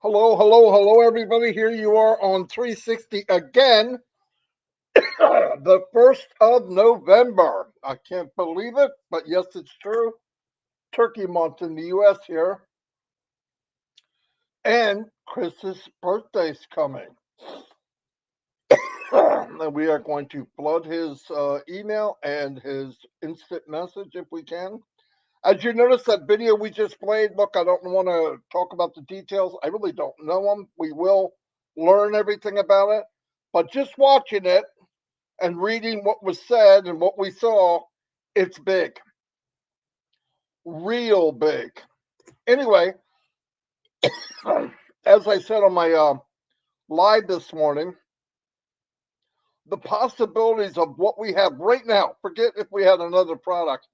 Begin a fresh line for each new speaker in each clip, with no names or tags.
Hello, hello, hello, everybody. Here you are on 360 again, the 1st of November. I can't believe it, but yes, it's true. Turkey month in the US here, and Chris's birthday's coming. And we are going to flood his email and his instant message if we can. As you notice that video we just played, look, I don't want to talk about the details. I really don't know them. We will learn everything about it. But just watching it and reading what was said and what we saw, it's big. Real big. Anyway, as I said on my live this morning, the possibilities of what we have right now, forget if we had another product,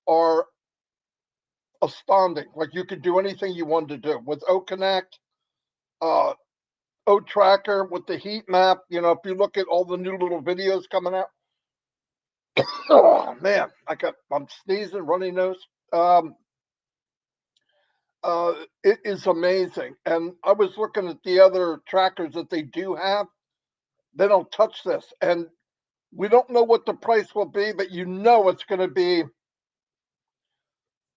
are astounding. Like you could do anything you wanted to do with OConnect, uh, O Tracker with the heat map. You know, if you look at all the new little videos coming out, oh man, I'm sneezing, runny nose. Um, it is amazing. And I was looking at the other trackers that they do have. They don't touch this, and we don't know what the price will be, but you know it's going to be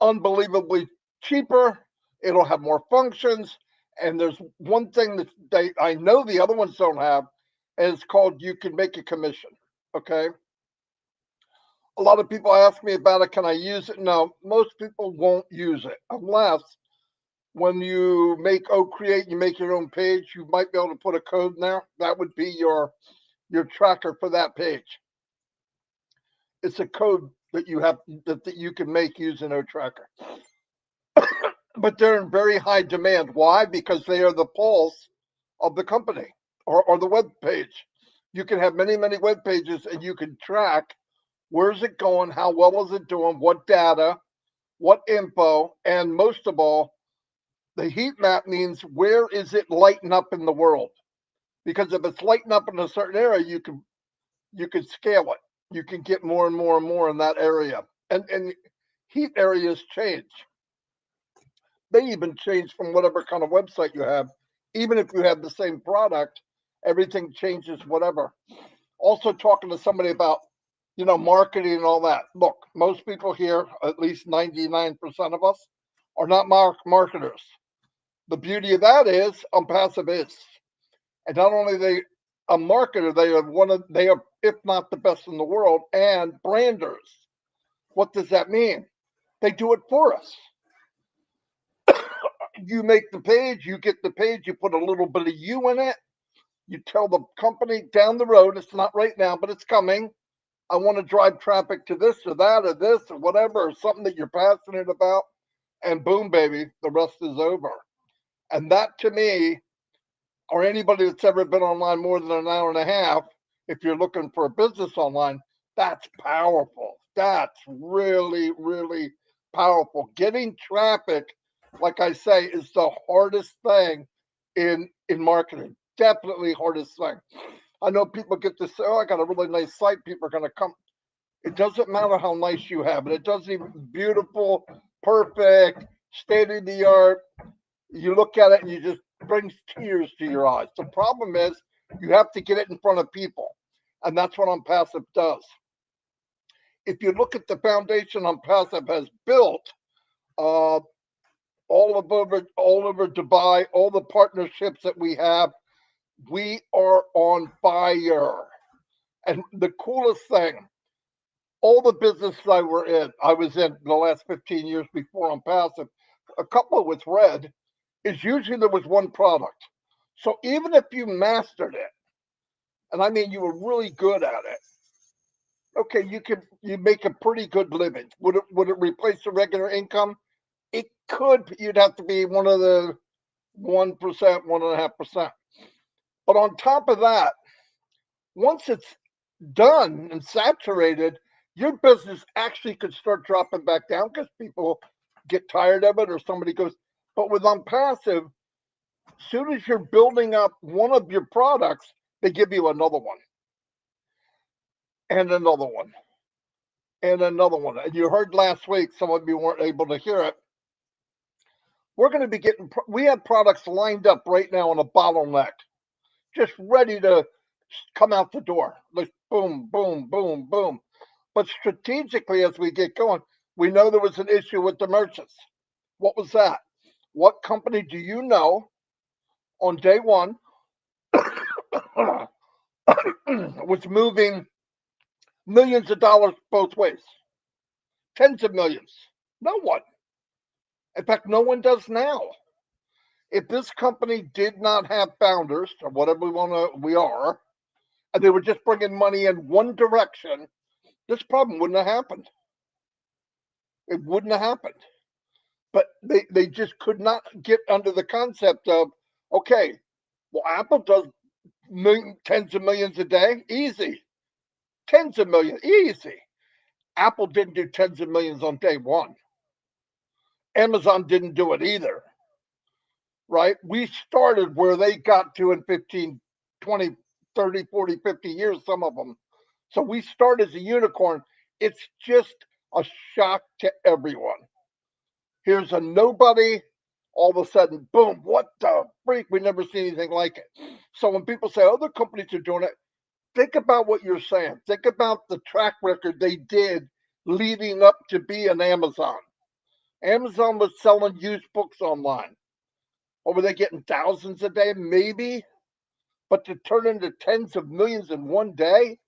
unbelievably cheaper. It'll have more functions. And there's one thing that I know the other ones don't have, and it's called you can make a commission. Okay. A lot of people ask me about it. Can I use it? No, most people won't use it unless when you make Create, you make your own page. You might be able to put a code in there. That would be your tracker for that page. It's a code that you have that you can make using O Tracker. But they're in very high demand. Why? Because they are the pulse of the company or the web page. You can have many, many web pages and you can track where's it going, how well is it doing, what data, what info, and most of all, the heat map means where is it lighting up in the world? Because if it's lighting up in a certain area, you can scale it. You can get more and more and more in that area. And heat areas change. They even change from whatever kind of website you have. Even if you have the same product, everything changes, whatever. Also talking to somebody about, marketing and all that. Look, most people here, at least 99% of us, are not marketers. The beauty of that is ONPASSIVE is. And not only are they a marketer, they are, if not the best in the world, and branders. What does that mean? They do it for us. You make the page, you get the page, you put a little bit of you in it. You tell the company down the road, it's not right now, but it's coming. I want to drive traffic to this or that or this or whatever, or something that you're passionate about. And boom, baby, the rest is over. And that to me, or anybody that's ever been online more than an hour and a half, if you're looking for a business online, that's powerful. That's really, really powerful. Getting traffic, like I say, is the hardest thing in marketing. Definitely hardest thing. I know people get to say, "Oh, I got a really nice site. People are going to come." It doesn't matter how nice you have it. It doesn't even beautiful, perfect, state of the art. You look at it and you just brings tears to your eyes. The problem is you have to get it in front of people, and that's what ONPASSIVE does. If you look at the foundation ONPASSIVE has built, uh, all over Dubai, all the partnerships that we have, we are on fire. And the coolest thing, all the business I was in the last 15 years before ONPASSIVE, a couple with Red, is usually there was one product. So even if you mastered it, and I mean you were really good at it, okay, you make a pretty good living. Would it replace the regular income? It could. But you'd have to be one of the 1%, 1.5%. But on top of that, once it's done and saturated, your business actually could start dropping back down because people get tired of it or somebody goes. But with ONPASSIVE, as soon as you're building up one of your products, they give you another one and another one and another one. And you heard last week, some of you weren't able to hear it. We're going to be getting, we have products lined up right now on a bottleneck, just ready to come out the door. Like boom, boom, boom, boom. But strategically, as we get going, we know there was an issue with the merchants. What was that? What company do you know on day one was moving millions of dollars both ways? Tens of millions. No one. In fact, no one does now. If this company did not have founders or whatever we are, and they were just bringing money in one direction, this problem wouldn't have happened. It wouldn't have happened. But they just could not get under the concept of, okay, well, Apple does tens of millions a day, easy. Tens of millions, easy. Apple didn't do tens of millions on day one. Amazon didn't do it either, right? We started where they got to in 15, 20, 30, 40, 50 years, some of them. So we start as a unicorn. It's just a shock to everyone. Here's a nobody, all of a sudden, boom, what the freak? We never seen anything like it. So when people say other companies are doing it, think about what you're saying. Think about the track record they did leading up to be an Amazon. Amazon was selling used books online. Or were they getting thousands a day? Maybe. But to turn into tens of millions in one day,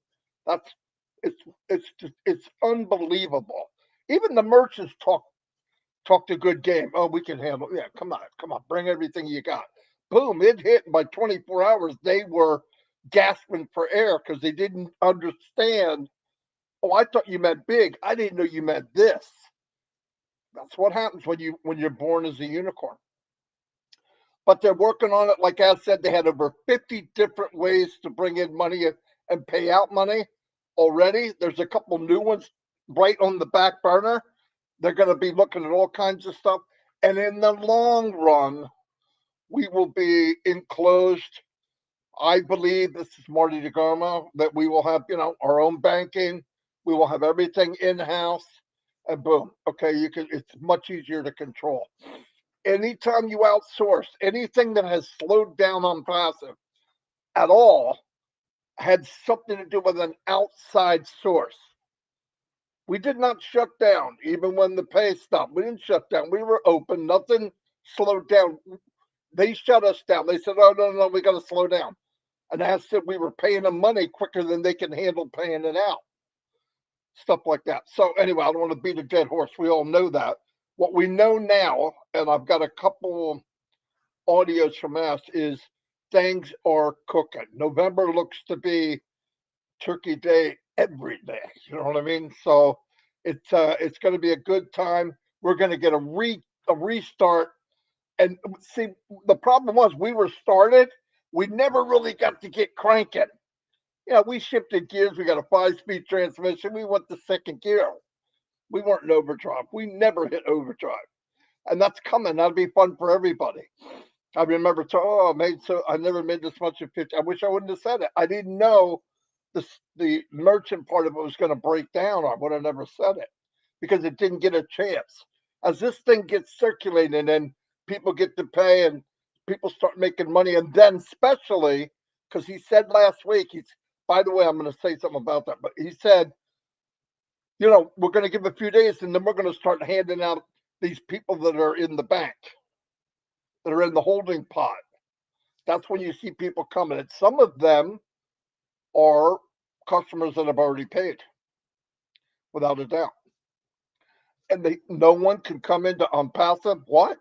that's it's unbelievable. Even the merchants talked a good game. Oh, we can handle. Yeah, come on, bring everything you got. Boom! It hit by 24 hours. They were gasping for air because they didn't understand. Oh, I thought you meant big. I didn't know you meant this. That's what happens when you're born as a unicorn. But they're working on it. Like I said, they had over 50 different ways to bring in money and pay out money already. There's a couple new ones right on the back burner. They're going to be looking at all kinds of stuff. And in the long run, we will be enclosed. I believe, this is Marty DeGarmo, that we will have, our own banking. We will have everything in house, and boom. Okay, it's much easier to control. Anytime you outsource, anything that has slowed down ONPASSIVE at all had something to do with an outside source. We did not shut down, even when the pay stopped. We didn't shut down. We were open. Nothing slowed down. They shut us down. They said, "Oh no, we got to slow down." And I said we were paying them money quicker than they can handle paying it out. Stuff like that. So anyway, I don't want to beat a dead horse. We all know that. What we know now, and I've got a couple audios from us, is things are cooking. November looks to be Turkey Day every day. You know what I mean? So it's going to be a good time. We're going to get a restart. And see, the problem was we were started. We never really got to get cranking. Yeah, we shifted gears. We got a 5-speed transmission. We went to second gear. We weren't in overdrive. We never hit overdrive, and that's coming. That'll be fun for everybody. I remember, I never made this much in 50. I wish I wouldn't have said it. I didn't know the merchant part of it was going to break down. I would have never said it because it didn't get a chance. As this thing gets circulating and people get to pay and people start making money, and then especially because he said last week, by the way, I'm going to say something about that, but he said, we're going to give a few days and then we're going to start handing out these people that are in the bank, that are in the holding pot. That's when you see people coming. And some of them are customers that have already paid, without a doubt. And no one can come into ONPASSIVE, what?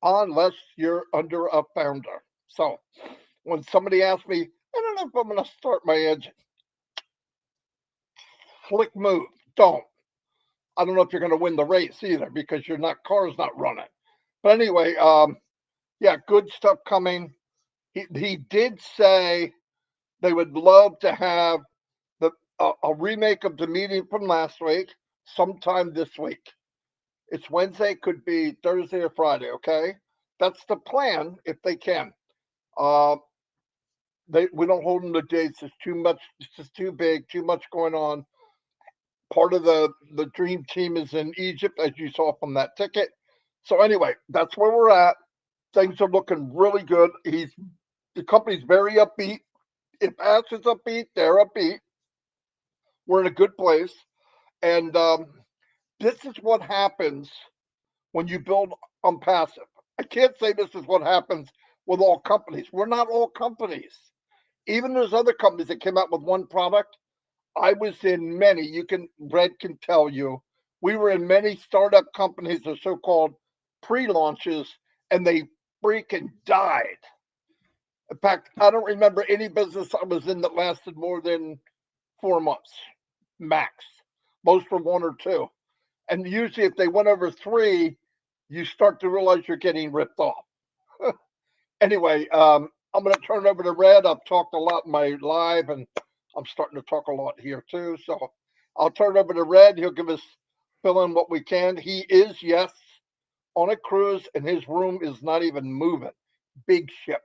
Unless you're under a founder. So when somebody asks me, I don't know if I'm going to start my engine, flick move, don't. I don't know if you're going to win the race either because car's not running. But anyway, yeah, good stuff coming. He did say they would love to have a remake of the meeting from last week sometime this week. It's Wednesday, could be Thursday or Friday. Okay, that's the plan if they can. We don't hold them to dates. It's too much. It's just too big. Too much going on. Part of the dream team is in Egypt, as you saw from that ticket. So anyway, that's where we're at. Things are looking really good. The company's very upbeat. If Ash is upbeat, they're upbeat. We're in a good place. And this is what happens when you build on passive. I can't say this is what happens with all companies. We're not all companies. Even there's other companies that came out with one product. I was in many. Red can tell you. We were in many startup companies, the so-called pre-launches, and they freaking died. In fact, I don't remember any business I was in that lasted more than 4 months max. Most were 1 or 2. And usually, if they went over 3, you start to realize you're getting ripped off. Anyway, I'm going to turn it over to Red. I've talked a lot in my live, and I'm starting to talk a lot here too. So I'll turn it over to Red. He'll give us fill in what we can. He is, yes, on a cruise, and his room is not even moving. Big ship,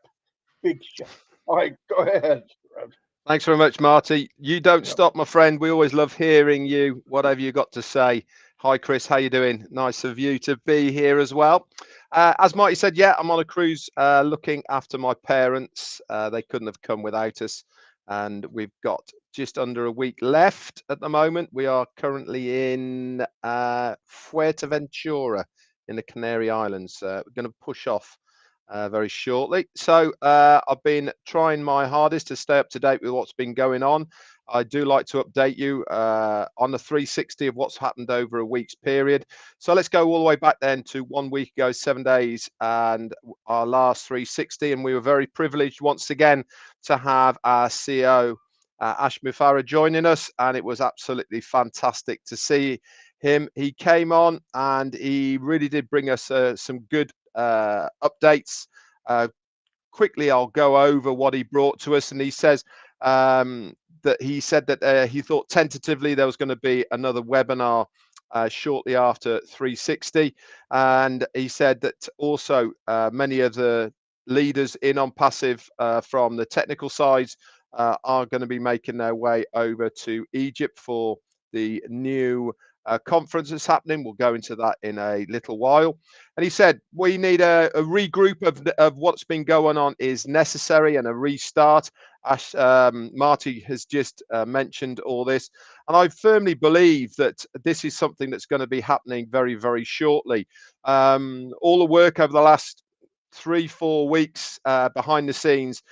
big ship. All right, go ahead, Red.
Thanks very much, Marty. You don't
Yep.
stop, my friend. We always love hearing you, whatever you got to say. Hi, Chris. How you doing? Nice of you to be here as well. As Marty said, yeah, I'm on a cruise looking after my parents. They couldn't have come without us. And we've got just under a week left at the moment. We are currently in Fuerteventura in the Canary Islands. We're going to push off very shortly. So I've been trying my hardest to stay up to date with what's been going on. I do like to update you on the 360 of what's happened over a week's period. So let's go all the way back then to 1 week ago, 7 days, and our last 360. And we were very privileged once again to have our CEO, Ash Mufareh, joining us. And it was absolutely fantastic to see him. He came on and he really did bring us some good updates. Quickly, I'll go over what he brought to us, and he says that he said that he thought tentatively there was going to be another webinar shortly after 360, and he said that also many of the leaders in ONPASSIVE from the technical sides are going to be making their way over to Egypt for the new conference that's happening. We'll go into that in a little while. And he said, we need a regroup of what's been going on is necessary, and a restart. Marty has just mentioned all this. And I firmly believe that this is something that's going to be happening very, very shortly. All the work over the last 3-4 weeks behind the scenes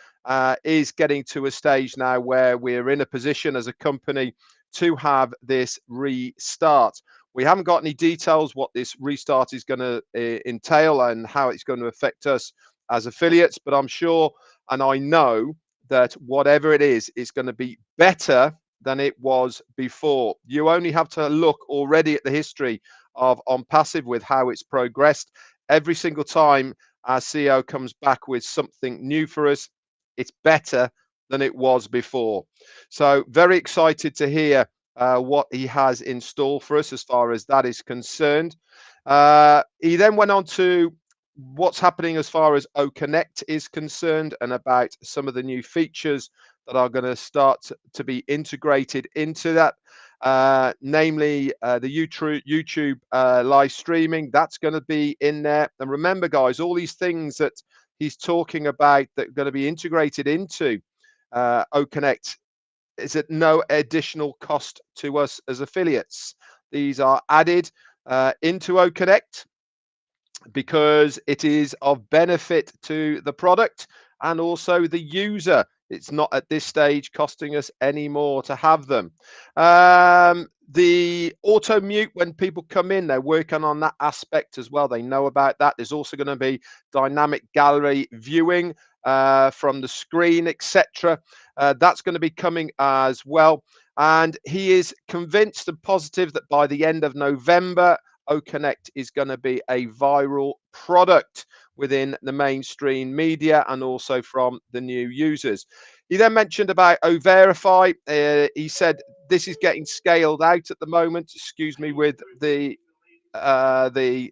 is getting to a stage now where we're in a position as a company to have this restart. We haven't got any details what this restart is going to entail and how it's going to affect us as affiliates, but I'm sure and I know that whatever it is, it's going to be better than it was before. You only have to look already at the history of ONPASSIVE with how it's progressed. Every single time our CEO comes back with something new for us, it's better than it was before. So very excited to hear what he has in store for us as far as that is concerned. He then went on to what's happening as far as OConnect is concerned and about some of the new features that are going to start to be integrated into that, namely the YouTube live streaming. That's going to be in there. And remember, guys, all these things that he's talking about that are going to be integrated into OConnect is at no additional cost to us as affiliates. These are added into OConnect because it is of benefit to the product and also the user. It's not at this stage costing us any more to have them. The auto mute when people come in, they're working on that aspect as well. They know about that. There's also going to be dynamic gallery viewing from the screen, etc. That's going to be coming as well. And he is convinced and positive that by the end of November, OConnect is going to be a viral product within the mainstream media and also from the new users. He then mentioned about Verify. He said this is getting scaled out at the moment. Excuse me, with the the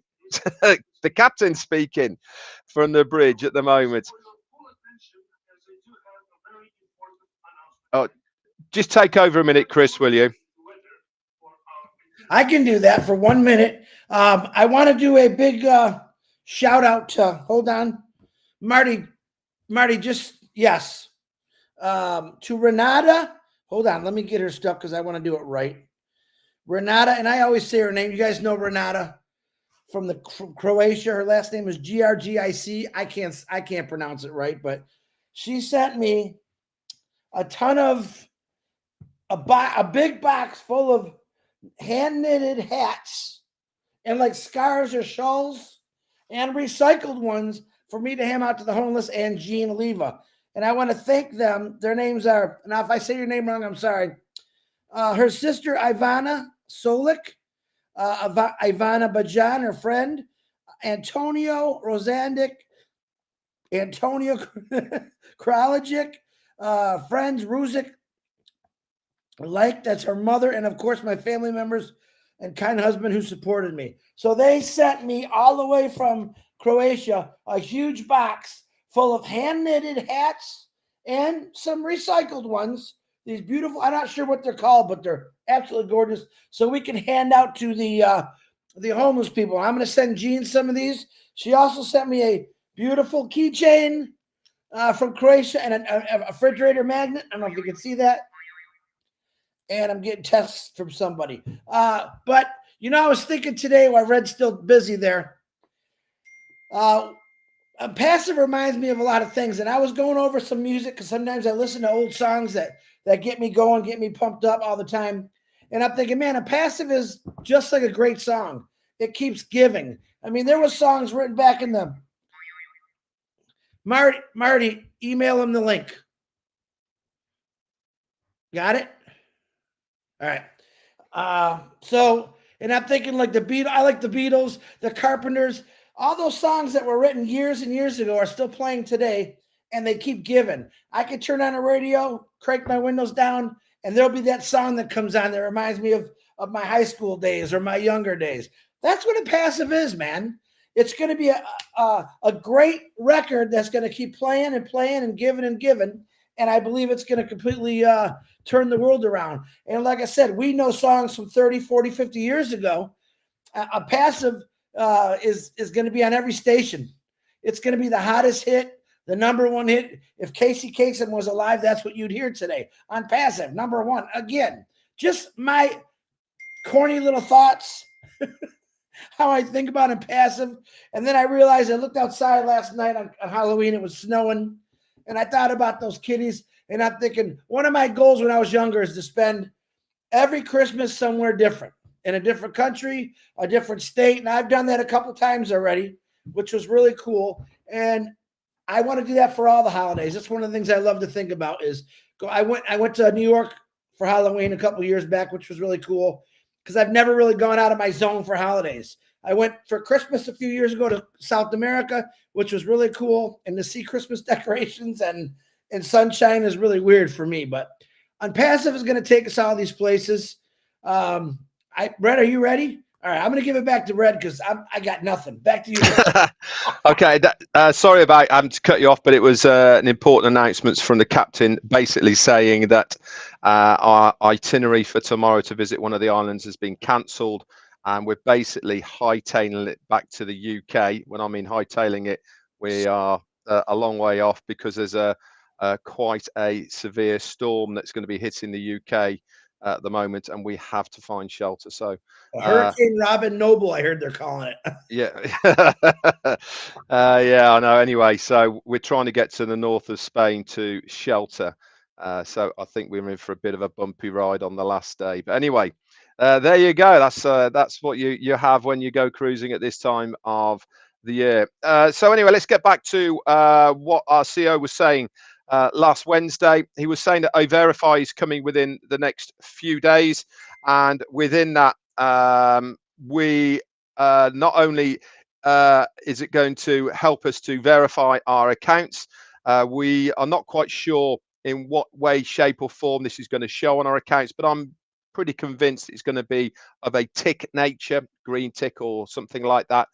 captain speaking from the bridge at the moment. Oh, just take over a minute, Chris, will you?
I can do that for 1 minute. I want to do a big shout out to, hold on, Marty. Marty, just yes. To Renata. Hold on, let me get her stuff because I want to do it right. Renata, and I always say her name. You guys know Renata from Croatia. Her last name is Grgic. I can't pronounce it right, but she sent me a ton of a big box full of hand knitted hats and like scarves or shawls and recycled ones for me to hand out to the homeless and Jean Leva. And I want to thank them. Their names are, now if I say your name wrong, I'm sorry. Her sister Ivana Solik, Ivana Bajan, her friend, Antonio Rosandic, Antonio Kralajic, friends Ruzik, that's her mother, and of course my family members and kind husband who supported me. So they sent me all the way from Croatia a huge box full of hand knitted hats and some recycled ones. These beautiful, I'm not sure what they're called, but they're absolutely gorgeous. So we can hand out to the homeless people. I'm going to send Jean some of these. She also sent me a beautiful keychain from Croatia and a refrigerator magnet. I don't know if you can see that. And I'm getting texts from somebody. But, I was thinking today while Red's still busy there, passive reminds me of a lot of things. And I was going over some music because sometimes I listen to old songs that get me going, get me pumped up all the time. And I'm thinking, man, a passive is just like a great song. It keeps giving. I mean, there was songs written back in the Marty, email him the link. Got it? All right. And I'm thinking like I like the Beatles, the Carpenters, all those songs that were written years and years ago are still playing today, and they keep giving. I could turn on a radio, crank my windows down, and there'll be that song that comes on that reminds me of my high school days or my younger days. That's what a passive is, man. It's going to be a great record that's going to keep playing and playing and giving and giving. And I believe it's going to completely turn the world around. And like I said, we know songs from 30, 40, 50 years ago. A passive is going to be on every station. It's going to be the hottest hit, the number one hit. If Casey Kasem was alive, that's what you'd hear today on passive, number one. Again, just my corny little thoughts, how I think about it passive. And then I realized I looked outside last night on Halloween. It was snowing. And I thought about those kiddies, and I'm thinking one of my goals when I was younger is to spend every Christmas somewhere different, in a different country, a different state. And I've done that a couple times already, which was really cool. And I want to do that for all the holidays. That's one of the things I love to think about is I went to New York for Halloween a couple of years back, which was really cool because I've never really gone out of my zone for holidays. I went for Christmas a few years ago to South America, which was really cool. And to see Christmas decorations and sunshine is really weird for me. But ONPASSIVE is going to take us all these places. Red, are you ready? All right, I'm going to give it back to Red because I got nothing. Back to you.
Okay, sorry about having to cut you off, but it was an important announcement from the captain, basically saying that our itinerary for tomorrow to visit one of the islands has been cancelled. And we're basically hightailing it back to the UK. When I mean hightailing it, we are a long way off because there's quite a severe storm that's going to be hitting the UK at the moment, and we have to find shelter. So
Hurricane Robin Noble, I heard they're calling it.
Yeah. Yeah, I know. Anyway, so we're trying to get to the north of Spain to shelter. So I think we're in for a bit of a bumpy ride on the last day. But anyway, there you go. That's what you have when you go cruising at this time of the year. So anyway, let's get back to what our CEO was saying last Wednesday. He was saying that Verify is coming within the next few days, and within that, we not only is it going to help us to verify our accounts, we are not quite sure in what way, shape, or form this is going to show on our accounts, but I'm pretty convinced it's going to be of a tick nature, green tick or something like that.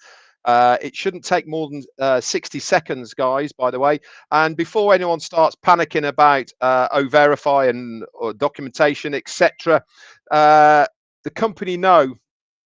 It shouldn't take more than 60 seconds, guys, by the way. And before anyone starts panicking about Verify and or documentation, etc., the company know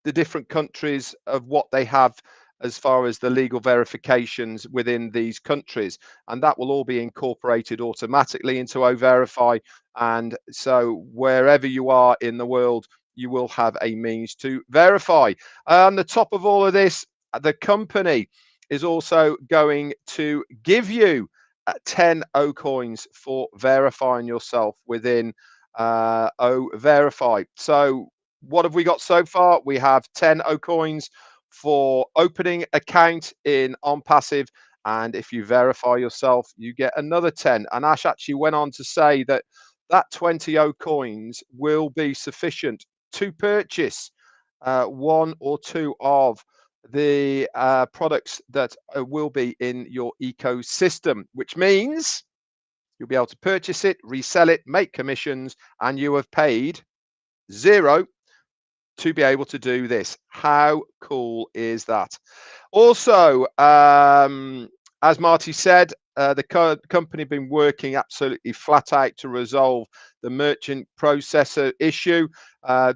the different countries of what they have as far as the legal verifications within these countries, and that will all be incorporated automatically into OVerify. And so wherever you are in the world, you will have a means to verify. On the top of all of this, the company is also going to give you 10 O coins for verifying yourself within OVerify. So what have we got so far? We have 10 O coins for opening account in ONPASSIVE, and if you verify yourself, you get another 10. And Ash actually went on to say that that 20 O coins will be sufficient to purchase one or two of the products that will be in your ecosystem, which means you'll be able to purchase it, resell it, make commissions, and you have paid 0 to be able to do this. How cool is that? Also, as Marty said, the company have been working absolutely flat out to resolve the merchant processor issue.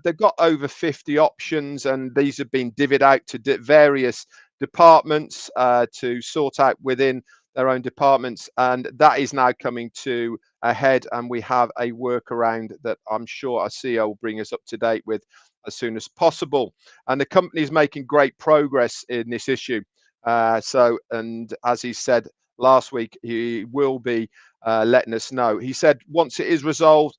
They've got over 50 options, and these have been divvied out to various departments to sort out within their own departments, and that is now coming to a head, and we have a workaround that I'm sure our CEO will bring us up to date with as soon as possible. And the company is making great progress in this issue. And as he said last week, he will be letting us know. He said once it is resolved,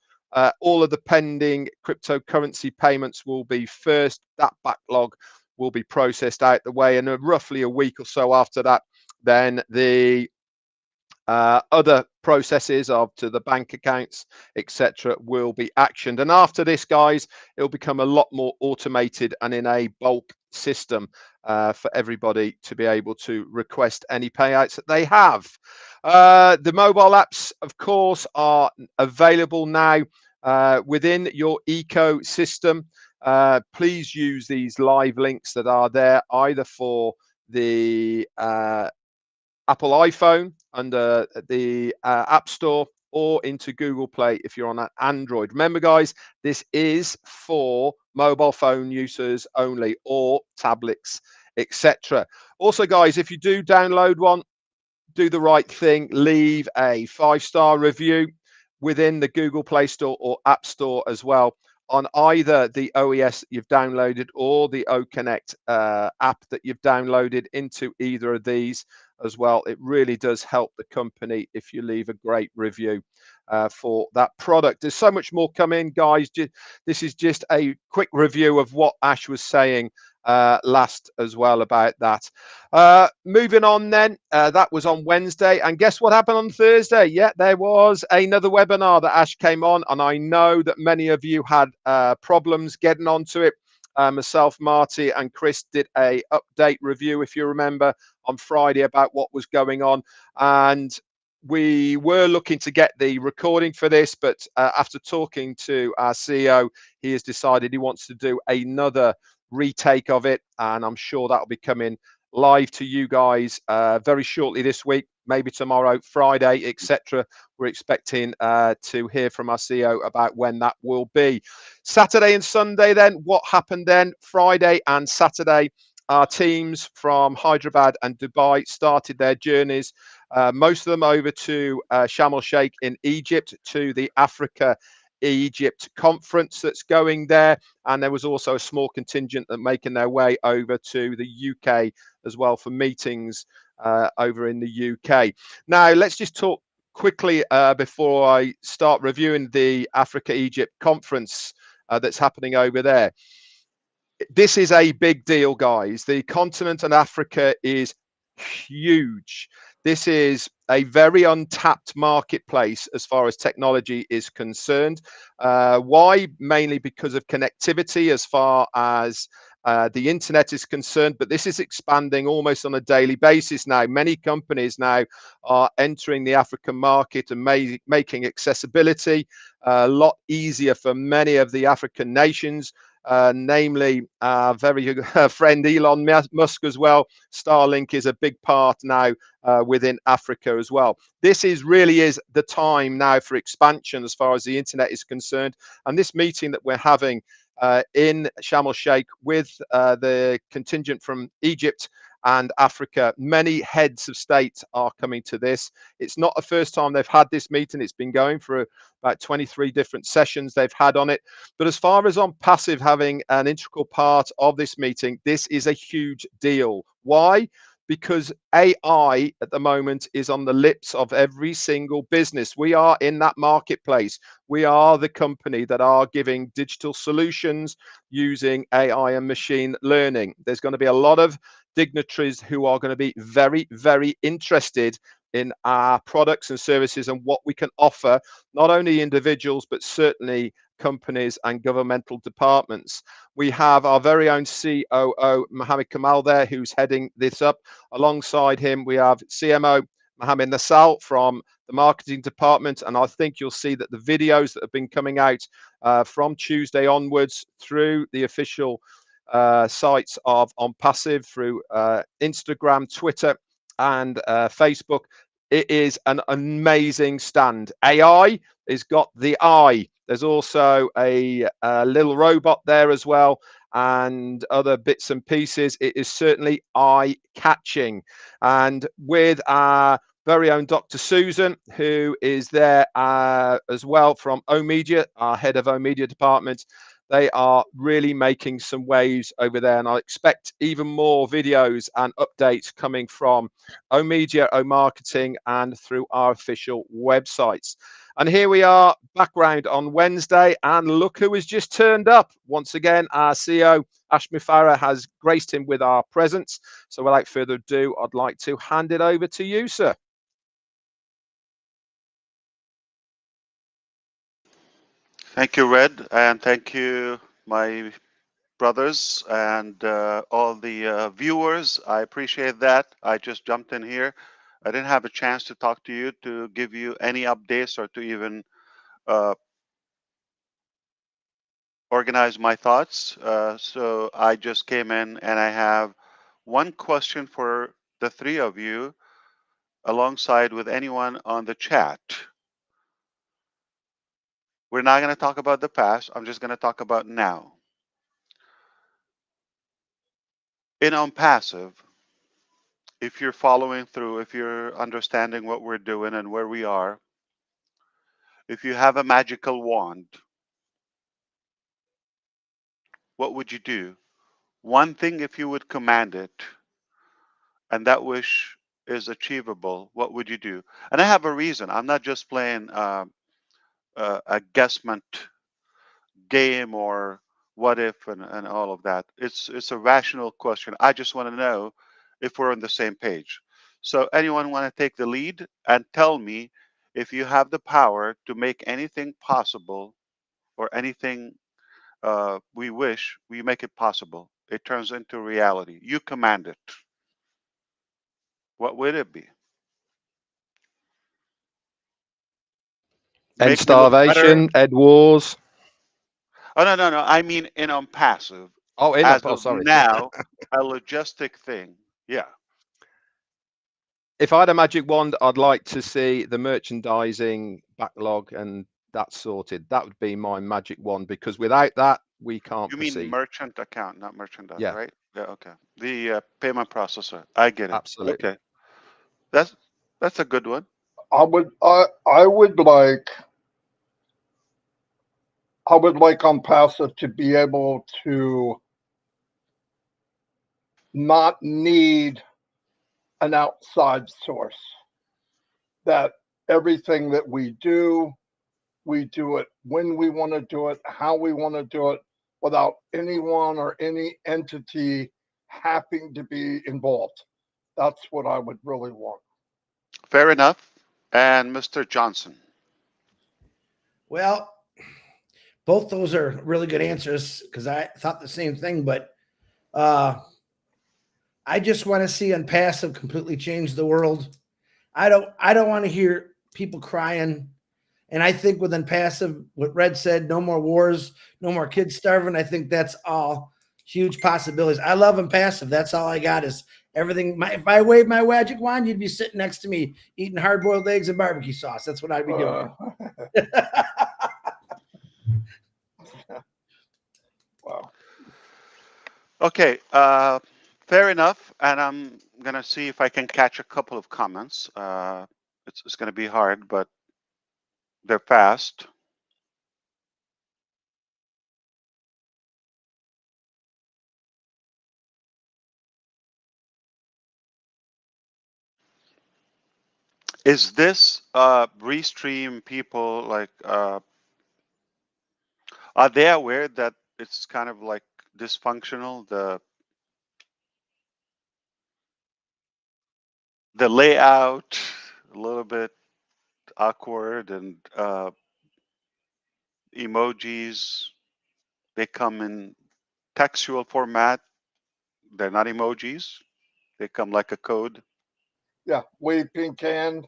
all of the pending cryptocurrency payments will be first. That backlog will be processed out the way, and roughly a week or so after that, then the other processes of to the bank accounts, etc., will be actioned. And after this, guys, it'll become a lot more automated and in a bulk system for everybody to be able to request any payouts that they have. The mobile apps, of course, are available now within your ecosystem. Please use these live links that are there, either for the Apple iPhone under the App Store, or into Google Play if you're on an Android. Remember, guys, this is for mobile phone users only, or tablets, etc. Also, guys, if you do download one, do the right thing. Leave a 5-star review within the Google Play Store or App Store as well, on either the OES that you've downloaded or the OConnect app that you've downloaded into either of these as well. It really does help the company if you leave a great review for that product. There's so much more coming, guys. This is just a quick review of what Ash was saying last as well about that. Moving on then, that was on Wednesday, and guess what happened on Thursday? Yeah, there was another webinar that Ash came on, and I know that many of you had problems getting onto it. Myself, Marty, and Chris did a update review, if you remember, on Friday about what was going on, and we were looking to get the recording for this, but after talking to our CEO, he has decided he wants to do another retake of it, and I'm sure that'll be coming live to you guys very shortly this week, maybe tomorrow, Friday, etc. We're expecting to hear from our CEO about when that will be. Saturday and Sunday then, what happened then? Friday and Saturday, our teams from Hyderabad and Dubai started their journeys, most of them over to Sharm el-Sheikh in Egypt, to the Africa Egypt conference that's going there, and there was also a small contingent that making their way over to the UK as well for meetings over in the UK. Now let's just talk quickly before I start reviewing the Africa Egypt conference that's happening over there. This is a big deal, guys. The continent of Africa is huge. This is a very untapped marketplace as far as technology is concerned. Why? Mainly because of connectivity as far as the internet is concerned, but this is expanding almost on a daily basis now. Many companies now are entering the African market and making accessibility a lot easier for many of the African nations. Namely our very good friend Elon Musk as well. Starlink is a big part now within Africa as well. This really is the time now for expansion as far as the internet is concerned. And this meeting that we're having in Sharm el-Sheikh with the contingent from Egypt and Africa. Many heads of state are coming to this. It's not the first time they've had this meeting. It's been going for about 23 different sessions they've had on it. But as far as ONPASSIVE having an integral part of this meeting, this is a huge deal. Why? Because AI at the moment is on the lips of every single business. We are in that marketplace. We are the company that are giving digital solutions using AI and machine learning. There's going to be a lot of dignitaries who are going to be very, very interested in our products and services and what we can offer, not only individuals, but certainly companies and governmental departments. We have our very own COO, Mohammed Kamal, there, who's heading this up. Alongside him, we have CMO, Mohammed Nassal, from the marketing department. And I think you'll see that the videos that have been coming out from Tuesday onwards through the official sites of ONPASSIVE, through Instagram, Twitter, and Facebook. It is an amazing stand. AI has got the eye. There's also a little robot there as well, and other bits and pieces. It is certainly eye-catching. And with our very own Dr. Susan, who is there as well from oMedia, our head of oMedia department, they are really making some waves over there, and I expect even more videos and updates coming from oMedia, oMarketing, and through our official websites. And here we are, background on Wednesday, and look who has just turned up. Once again, our CEO, Mufareh, has graced him with our presence. So without further ado, I'd like to hand it over to you, sir.
Thank you, Red, and thank you, my brothers and all the viewers. I appreciate that. I just jumped in here. I didn't have a chance to talk to you, to give you any updates, or to even organize my thoughts. So I just came in, and I have one question for the three of you, alongside with anyone on the chat. We're not going to talk about the past. I'm just going to talk about now. In ONPASSIVE, if you're following through, if you're understanding what we're doing and where we are, if you have a magical wand, what would you do? One thing, if you would command it, and that wish is achievable, what would you do? And I have a reason. I'm not just playing a guessment game or what if and all of that. It's a rational question. I just want to know if we're on the same page. So anyone want to take the lead and tell me, if you have the power to make anything possible, or anything we wish, we make it possible, it turns into reality, you command it, what would it be?
End
Make me look better.
starvation, Ed Wars.
Oh, no. I mean in ONPASSIVE.
Oh, in
As
oh,
of
sorry.
now, a logistic thing. Yeah.
If I had a magic wand, I'd like to see the merchandising backlog and that sorted. That would be my magic wand, because without that, we can't
You
proceed.
mean merchant account, not merchandise,
Yeah.
right? Yeah, okay. The payment processor. I get it.
Absolutely.
Okay. That's a good one.
I would like ONPASSIVE to be able to not need an outside source. That everything that we do it when we want to do it, how we want to do it, without anyone or any entity having to be involved. That's what I would really want.
Fair enough. And Mr. Johnson.
Well, both those are really good answers, because I thought the same thing, but I just want to see ONPASSIVE completely change the world. I don't want to hear people crying. And I think with ONPASSIVE, what Red said, no more wars, no more kids starving, I think that's all huge possibilities. I love ONPASSIVE. That's all I got is everything. If I waved my magic wand, you'd be sitting next to me eating hard-boiled eggs and barbecue sauce. That's what I'd be doing.
Okay, fair enough. And I'm gonna see if I can catch a couple of comments. It's gonna be hard, but they're fast. Is this restream people like are they aware that it's kind of like dysfunctional, the layout a little bit awkward, and emojis, they come in textual format, they're not emojis, they come like a code.
Yeah, wave pink hand,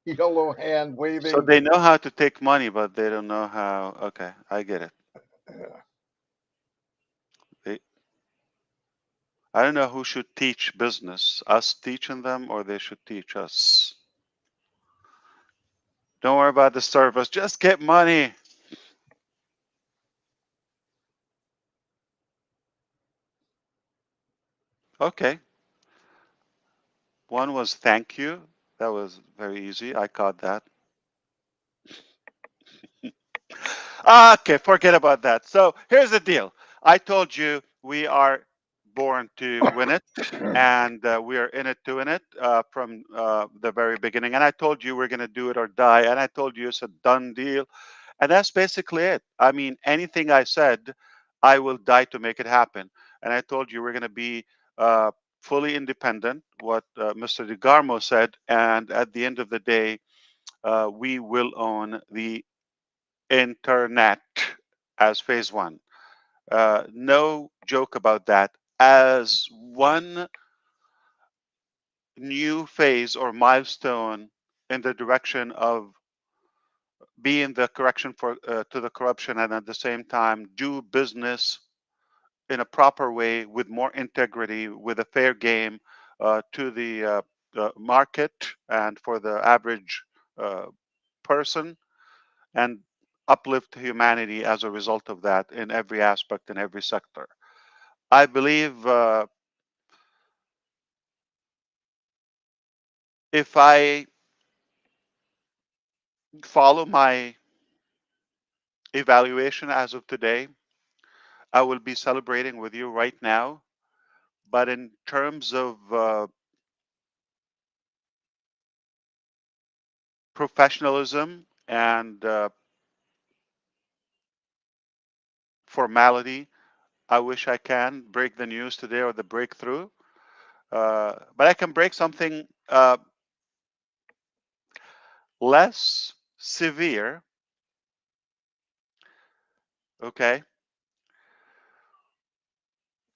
yellow hand
So
waving.
they know how to take money, but they don't know how. Okay, I get it.
Yeah.
They, I don't know who should teach business, us teaching them or they should teach us. Don't worry about the service, just get money. Okay. One was thank you. That was very easy. I caught that. Okay, forget about that. So here's the deal. I told you we are born to win it, and we are in it to win it from the very beginning. And I told you we're going to do it or die. And I told you it's a done deal. And that's basically it. I mean, anything I said, I will die to make it happen. And I told you we're going to be fully independent, what Mr. DeGarmo said. And at the end of the day, we will own the internet as phase one. No joke about that. As one new phase or milestone in the direction of being the correction for to the corruption, and at the same time do business in a proper way with more integrity, with a fair game to the market and for the average uh, person, and uplift humanity as a result of that in every aspect, in every sector. I believe if I follow my evaluation as of today, I will be celebrating with you right now. But in terms of professionalism and formality, I wish I can break the news today or the breakthrough. But I can break something less severe, okay?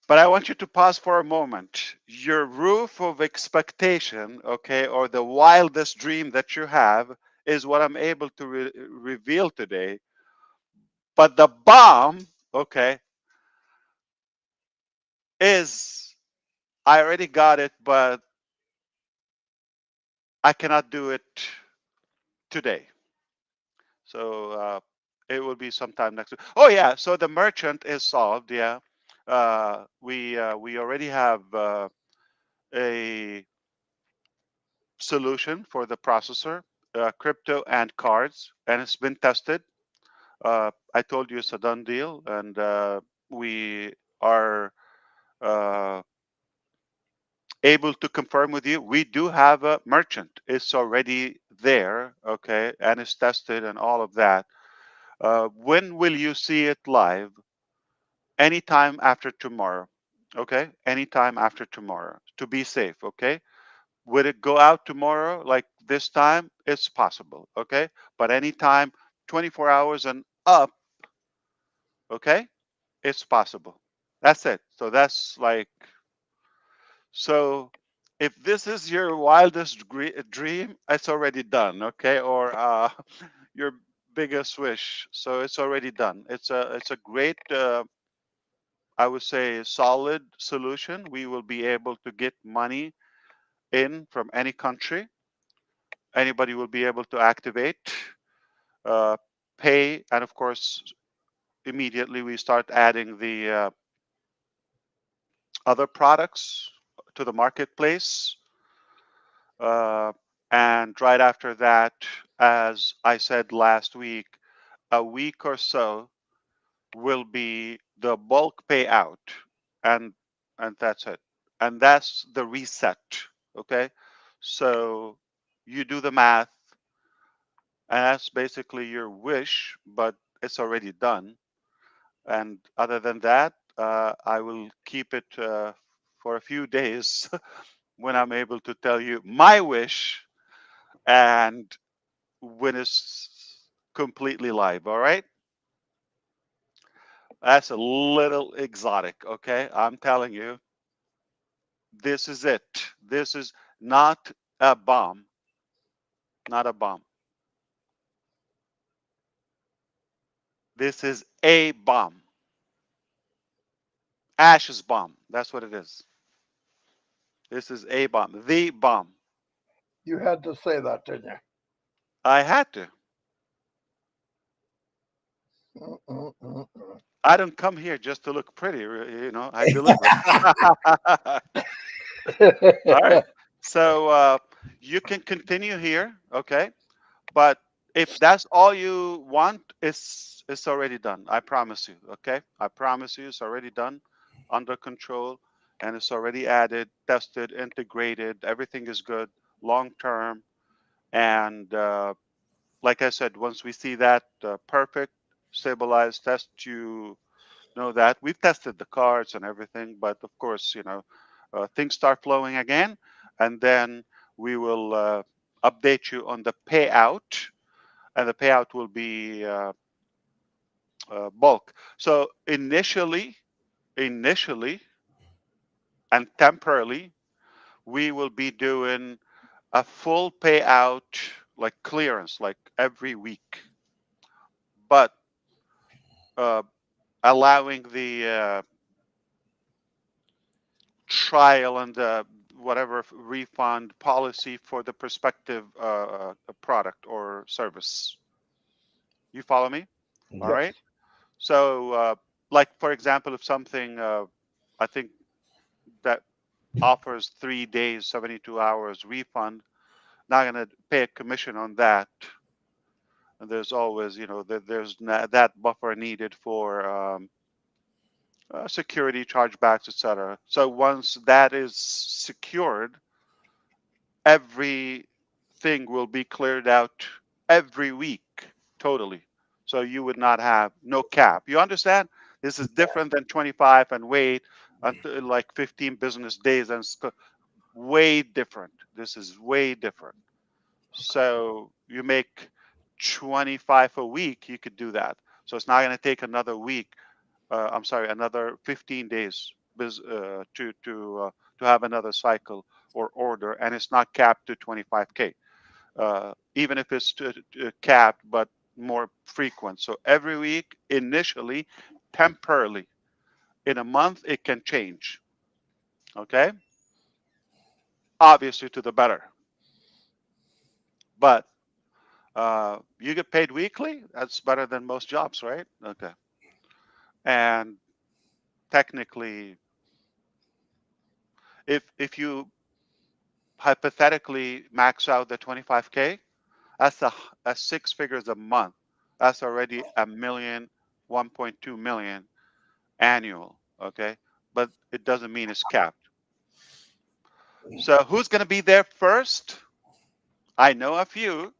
But I want you to pause for a moment. Your roof of expectation, okay, or the wildest dream that you have is what I'm able to reveal today. But the bomb, okay, is I already got it, but I cannot do it today. So it will be sometime next week. Oh yeah, so the merchant is solved. Yeah, we already have a solution for the processor, crypto and cards, and it's been tested. I told you it's a done deal, and we are uh, able to confirm with you. We do have a merchant. It's already there, okay, and it's tested and all of that. When will you see it live? Anytime after tomorrow, okay? Anytime after tomorrow to be safe, okay? Would it go out tomorrow like this time? It's possible, okay? But anytime 24 hours and up, okay? It's possible. That's it. So that's like, so if this is your wildest dream, it's already done, okay? Or your biggest wish, so it's already done. It's a great I would say solid solution. We will be able to get money in from any country. Anybody will be able to activate, uh, pay, and of course, immediately we start adding the other products to the marketplace. And right after that, as I said last week, a week or so will be the bulk payout, and that's it. And that's the reset. Okay, so you do the math, and that's basically your wish, but it's already done. And other than that, I will keep it for a few days when I'm able to tell you my wish and when it's completely live. All right. That's a little exotic. Okay. I'm telling you, this is it. This is not a bomb. Not a bomb. This is a bomb. Ash's bomb. That's what it is. This is a bomb. The bomb.
You had to say that, didn't you?
I had to.
Mm-mm-mm-mm.
I don't come here just to look pretty, you know, I deliver. All right. So you can continue here, okay? But if that's all you want, it's already done. I promise you, okay? I promise you it's already done, under control, and it's already added, tested, integrated. Everything is good, long term. And like I said, once we see that perfect, stabilized test, you know that we've tested the cards and everything, but of course, you know, things start flowing again, and then we will update you on the payout, and the payout will be bulk. So initially and temporarily, we will be doing a full payout, like clearance, like every week, but uh, allowing the trial and whatever refund policy for the prospective product or service. You follow me? All
Yes.
right. So, like for example, if something I think that offers 3 days, 72 hours refund, not going to pay a commission on that. And there's always, you know, there's that buffer needed for security chargebacks, etc. So once that is secured, everything will be cleared out every week totally. So you would not have no cap. You understand? This is different than 25 and wait until like 15 business days, and way different. This is way different. So you make 25 a week, you could do that. So it's not going to take another week. I'm sorry, another 15 days to have another cycle or order, and it's not capped to 25K. Even if it's capped, but more frequent. So every week, initially, temporarily, in a month, it can change. Okay, obviously to the better. But you get paid weekly. That's better than most jobs, right? Okay. And technically, if you hypothetically max out the 25K, that's a 6 figures a month. That's already a million, 1.2 million annual. Okay, but it doesn't mean it's capped. So who's going to be there first? I know a few,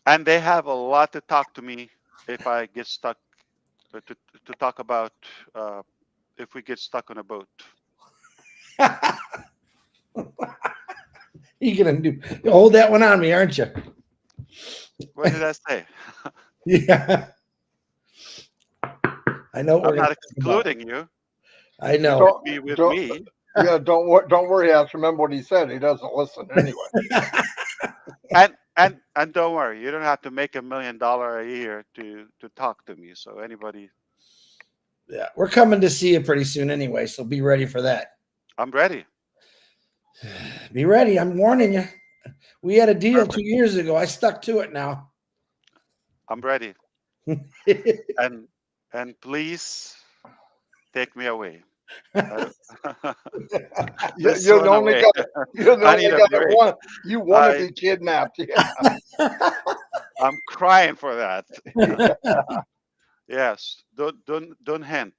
and they have a lot to talk to me if I get stuck to talk about if we get stuck on a boat.
You're gonna hold that one on me, aren't you?
What did I say?
Yeah. I know what
I'm
we're
not
gonna talk about.
excluding you.
I
You
know.
could be with
Don't-
me.
Yeah, don't worry, Ash. Remember what he said. He doesn't listen anyway.
And don't worry, you don't have to make $1 million a year to talk to me. So anybody,
Yeah, we're coming to see you pretty soon anyway, so be ready for that.
I'm ready.
Be ready. I'm warning you. We had a deal
Perfect.
2 years ago. I stuck to it now.
I'm ready. And and please take me away. I don't- Just
You
run
only
away.
got you
I
only
need a
got it
break.
one. You want to
I
be kidnapped? Yeah.
I'm crying for that. Yes, don't hint.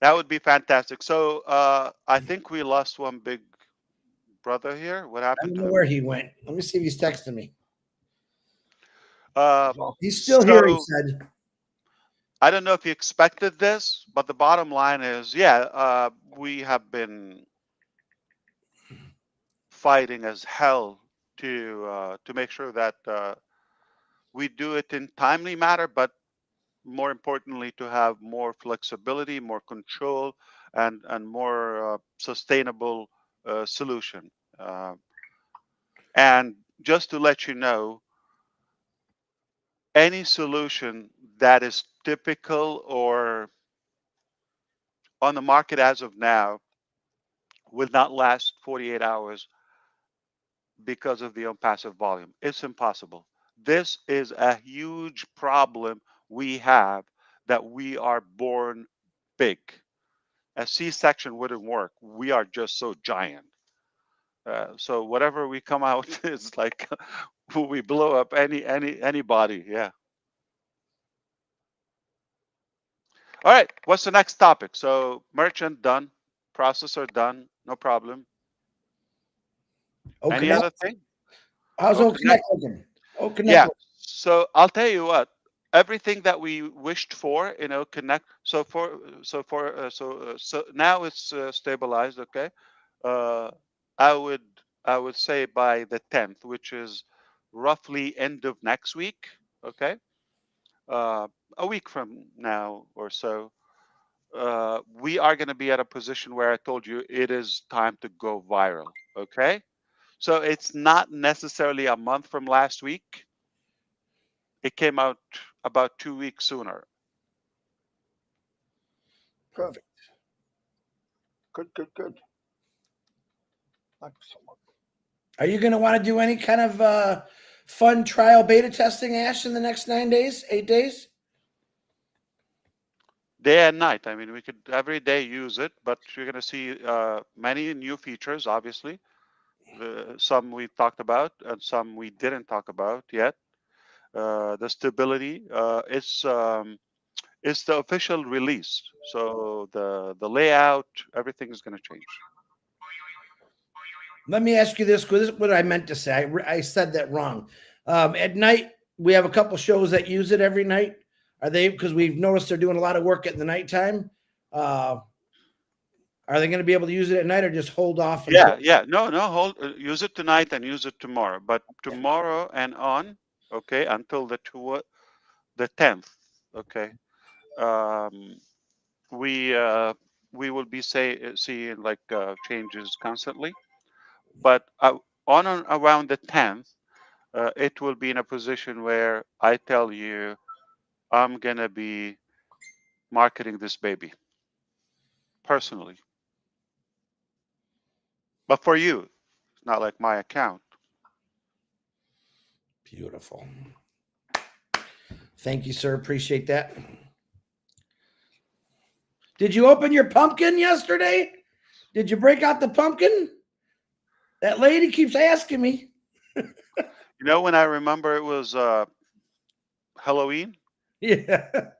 That would be fantastic. So I think we lost one big brother here. What
I
happened
don't
to
know
him?
where he went. Let me see if he's texting me.
Uh,
He's still here, he
so
said.
I don't know if you expected this, but the bottom line is, yeah, we have been fighting as hell to make sure that we do it in timely manner, but more importantly, to have more flexibility, more control, and more sustainable solution. And just to let you know, any solution that is typical or on the market as of now will not last 48 hours because of the unpassive volume. It's impossible. This is a huge problem we have, that we are born big. A C-section wouldn't work. We are just so giant. So whatever we come out is like we blow up anybody. Yeah. All right. What's the next topic? So merchant done, processor done, no problem.
Oh,
Any
Connect.
other thing?
How's
Oh,
Old Connect
Connect.
looking? Oh, Connect.
Yeah. So I'll tell you what. Everything that we wished for, Connect. So now it's stabilized. Okay. Uh, I would I would say by the 10th, which is roughly end of next week. Okay. Uh, a week from now or so, we are going to be at a position where I told you it is time to go viral. Okay. So it's not necessarily a month from last week. It came out about 2 weeks sooner.
Good. Good. Excellent.
Are you going to want to do any kind of fun trial beta testing, Ash, in the next 9 days, 8 days?
Day and night. I mean, we could every day use it, but you're going to see many new features, obviously. Some we talked about and some we didn't talk about yet. The stability it's the official release, so the layout, everything is going to change.
Let me ask you this, because this is what I meant to say. I said that wrong. At night, we have a couple shows that use it every night. Are they, because we've noticed they're doing a lot of work at the nighttime. Are they going to be able to use it at night, or just hold off?
Yeah. No, hold. Use it tonight and use it tomorrow. But tomorrow and on, okay, until the 10th, okay. We will be seeing like changes constantly, but on and around the 10th, it will be in a position where I tell you I'm gonna be marketing this baby personally, but for you, it's not like my account.
Beautiful. Thank you, sir. Appreciate that. Did you open your pumpkin yesterday? Did you break out the pumpkin? That lady keeps asking me.
When I remember it was Halloween,
Yeah.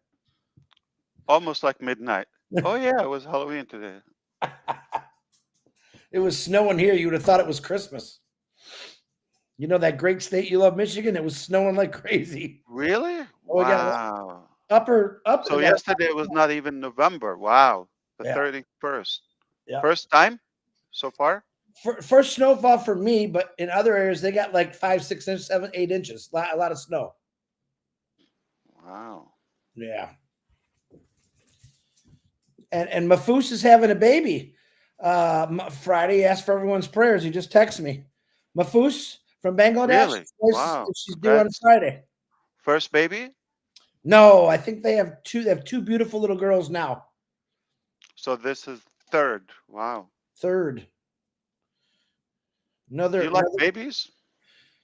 almost like midnight. Oh yeah, it was Halloween today.
It was snowing here. You would have thought it was Christmas. You know that great state you love, Michigan? It was snowing like crazy.
Really?
Oh, we got
Wow.
upper.
So yesterday was not even November. Wow. The
Yeah.
31st.
Yeah.
First time so far?
First snowfall for me, but in other areas they got like 5, 6 inches, 7, 8 inches. A lot of snow.
Wow.
Yeah. And Mafus is having a baby. Friday, asked for everyone's prayers. He just texted me. Mafus from Bangladesh.
Really? Wow.
She's due on Friday.
First baby?
No, I think they have two. They have two beautiful little girls now.
So this is third. Wow.
Third.
Do you like babies?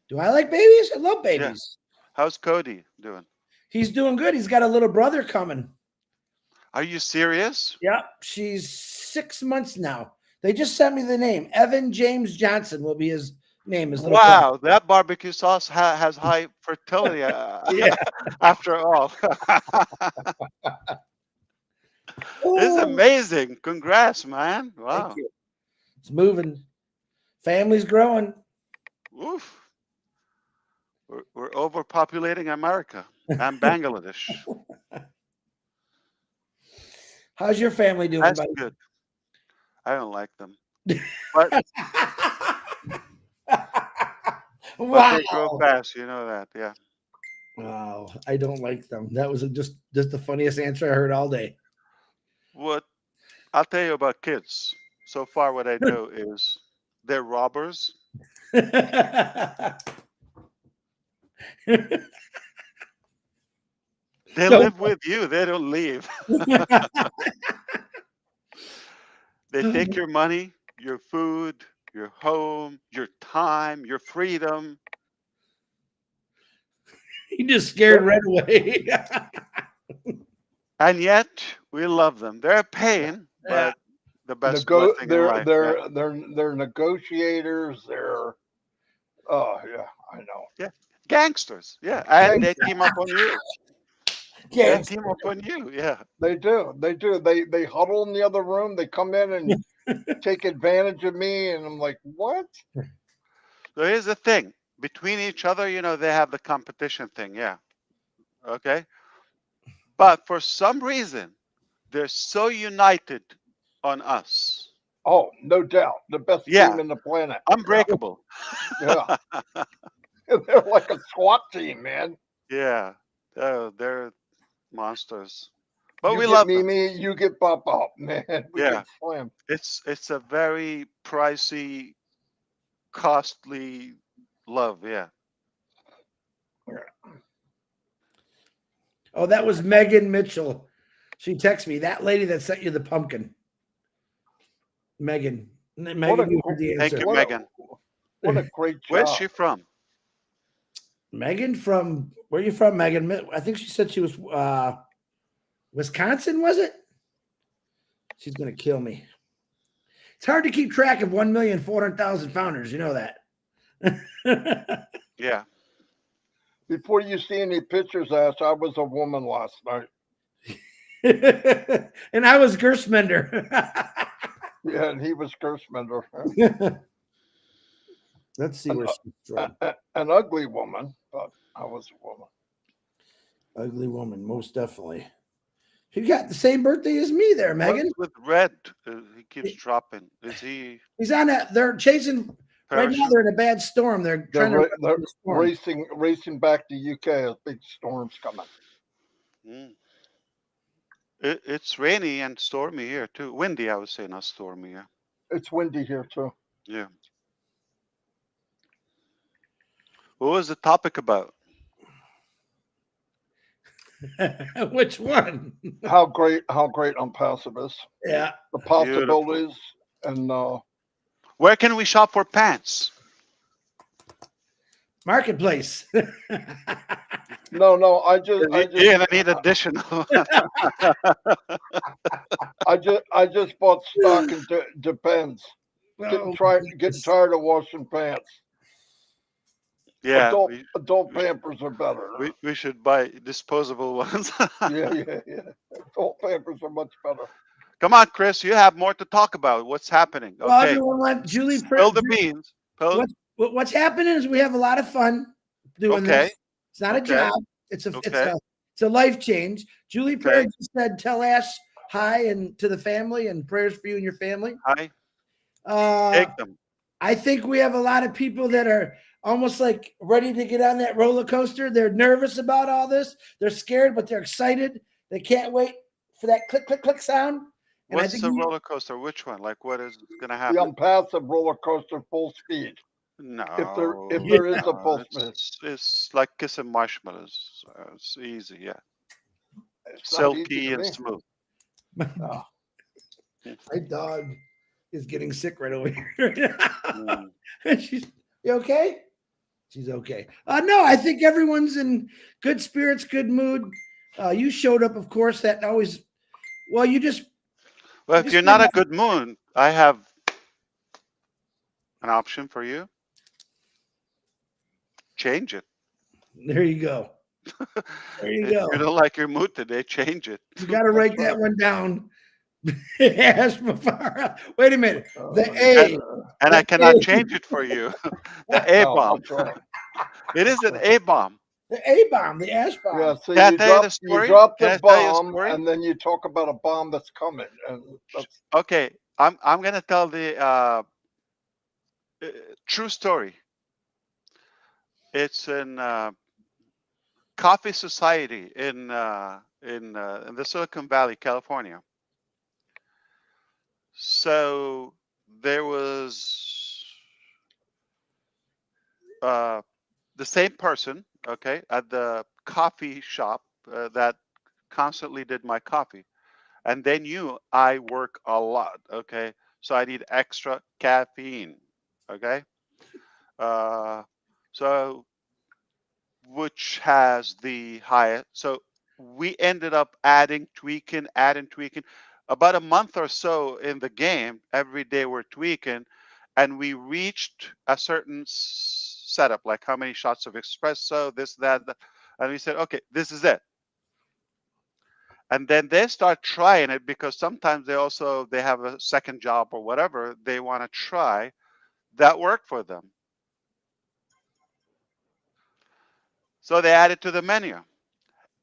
Do I like babies? I love babies.
Yeah. How's Cody doing?
He's doing good. He's got a little brother coming.
Are you serious?
Yep, she's 6 months now. They just sent me the name. Evan James Johnson will be his name. His little brother.
Wow, that barbecue sauce has high fertility
Yeah.
after all. It's
Ooh,
amazing. Congrats, man.
thank
Wow.
you. It's moving. Family's growing.
Oof. We're overpopulating America and Bangladesh.
How's your family doing,
That's
buddy?
good. I don't like them. But
Wow.
they grow fast, you know that. Yeah.
Wow. I don't like them. That was just the funniest answer I heard all day.
What I'll tell you about kids. So far, what I know is they're robbers. They
Don't-
live with you. They don't leave. They take your money, your food, your home, your time, your freedom.
He just scared right away.
And yet we love them. They're a pain, but the best blessing in life. Yeah.
They're negotiators. They're oh yeah, I know.
Gangsters. Yeah. And they team up on you. They
Yes.
team up on you. Yeah.
They do. They do. They huddle in the other room. They come in and take advantage of me, and I'm like, what?
So here's the thing. Between each other, you know, they have the competition thing. Yeah. Okay. But for some reason, they're so united on us.
Oh, no doubt, the best
Yeah.
team in the planet.
Unbreakable.
Yeah, they're like a SWAT team, man.
Yeah. They're monsters. But
You
we
get
love
me,
them.
you get Pop Up, man. We
Yeah.
get slammed.
It's a very pricey, costly love. Yeah.
Oh, that was Megan Mitchell. She texted me. That lady that sent you the pumpkin. Megan. Megan, you heard the
Thank
answer.
you, Megan.
What a great job.
Where's she from?
Megan from, where are you from, Megan? I think she said she was Wisconsin, was it? She's going to kill me. It's hard to keep track of 1,400,000 founders. You know that.
Yeah.
Before you see any pictures, Ash, I was a woman last night.
And I was Gersmender.
Yeah, and he was Gersmender.
Let's see where she's from.
An ugly woman, but I was a woman.
Ugly woman, most definitely. You got the same birthday as me there, Megan.
What's with Red? He keeps dropping. Is he?
He's on that. They're chasing. Right now, they're in a bad storm. They're trying to
They're
the storm.
racing back to UK as big storms coming.
Mm. It's rainy and stormy here too. Windy, I would say, not stormy. Yeah.
It's windy here too.
Yeah. What was the topic about?
Which one?
How great ONPASSIVE is.
Yeah.
The possibilities and
Where can we shop for pants?
Marketplace.
no, I just
You're gonna need additional.
I just bought stock in Depends.
Oh,
Getting tired of washing pants.
Yeah.
Adult Pampers are better.
We should buy disposable ones.
Yeah. Adult Pampers are much better.
Come on, Chris. You have more to talk about. What's happening?
well,
Okay.
everyone went Julie.
Spill the beans.
What's happening is we have a lot of fun doing this. It's not a job. It's a life change. Julie Prayer just said, "Tell Ash hi and to the family and prayers for you and your family."
Hi. Take them.
I think we have a lot of people that are almost like ready to get on that roller coaster. They're nervous about all this. They're scared, but they're excited. They can't wait for that click, click, click sound. And
What's the roller coaster? Which one? Like, what is going to happen?
The ONPASSIVE roller coaster full speed.
No.
If there is a full speed.
It's like kissing marshmallows. It's easy, yeah.
It's not easy
Silky
to
and
me.
smooth.
No.
My dog is getting sick right over here. She's, you okay? She's okay. No, I think everyone's in good spirits, good mood. You showed up, of course. That always. Well, you just.
Well,
you
if
just
you're
made
not a
my-
good mood, I have an option for you. Change it.
There you go. There you
If
go.
you don't like your mood today, change it.
You got to write that one down. Ash Mufareh. Wait a minute. The A.
And I
The
cannot
A.
change it for you. The A
Oh,
bomb.
that's right.
It is an A bomb.
The A bomb. The Ash bomb.
Yeah, so
Can I
you
tell you the
drop
story? Can
the
I tell you a
bomb,
story?
and then you talk about a bomb that's coming, and that's
Okay, I'm gonna tell the true story. It's in Coffee Society in the Silicon Valley, California. So there was the same person, okay, at the coffee shop that constantly did my coffee, and they knew I work a lot, okay, so I need extra caffeine, okay, so which has the highest. So we ended up adding, tweaking, adding, tweaking. About a month or so in the game, every day we're tweaking, and we reached a certain setup, like how many shots of espresso, this, that, and we said, okay, this is it. And then they start trying it because sometimes they have a second job or whatever they want to try that worked for them. So they add it to the menu.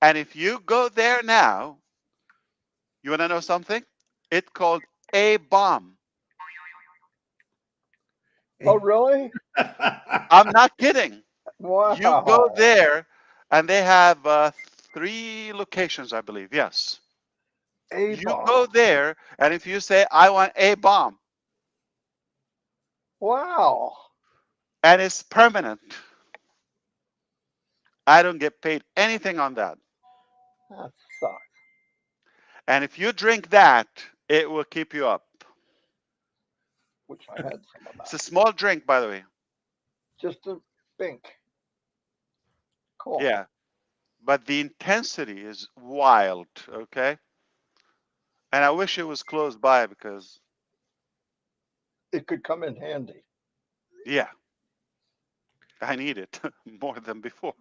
And if you go there now, you want to know something? It's called a bomb.
oh really?
I'm not kidding. You go
Wow,
there, and they have 3 locations, I believe. Yes.
a
You go
bomb.
there, and if you say, I want a bomb,
Wow,
and it's permanent, I don't get paid anything on that.
that sucks.
And if you drink that, it will keep you up.
Wish I had some of
It's a
that.
small drink, by the way.
Just to think. Cool.
Yeah. But the intensity is wild, okay? And I wish it was close by because,
It could come in handy.
yeah, I need it more than before.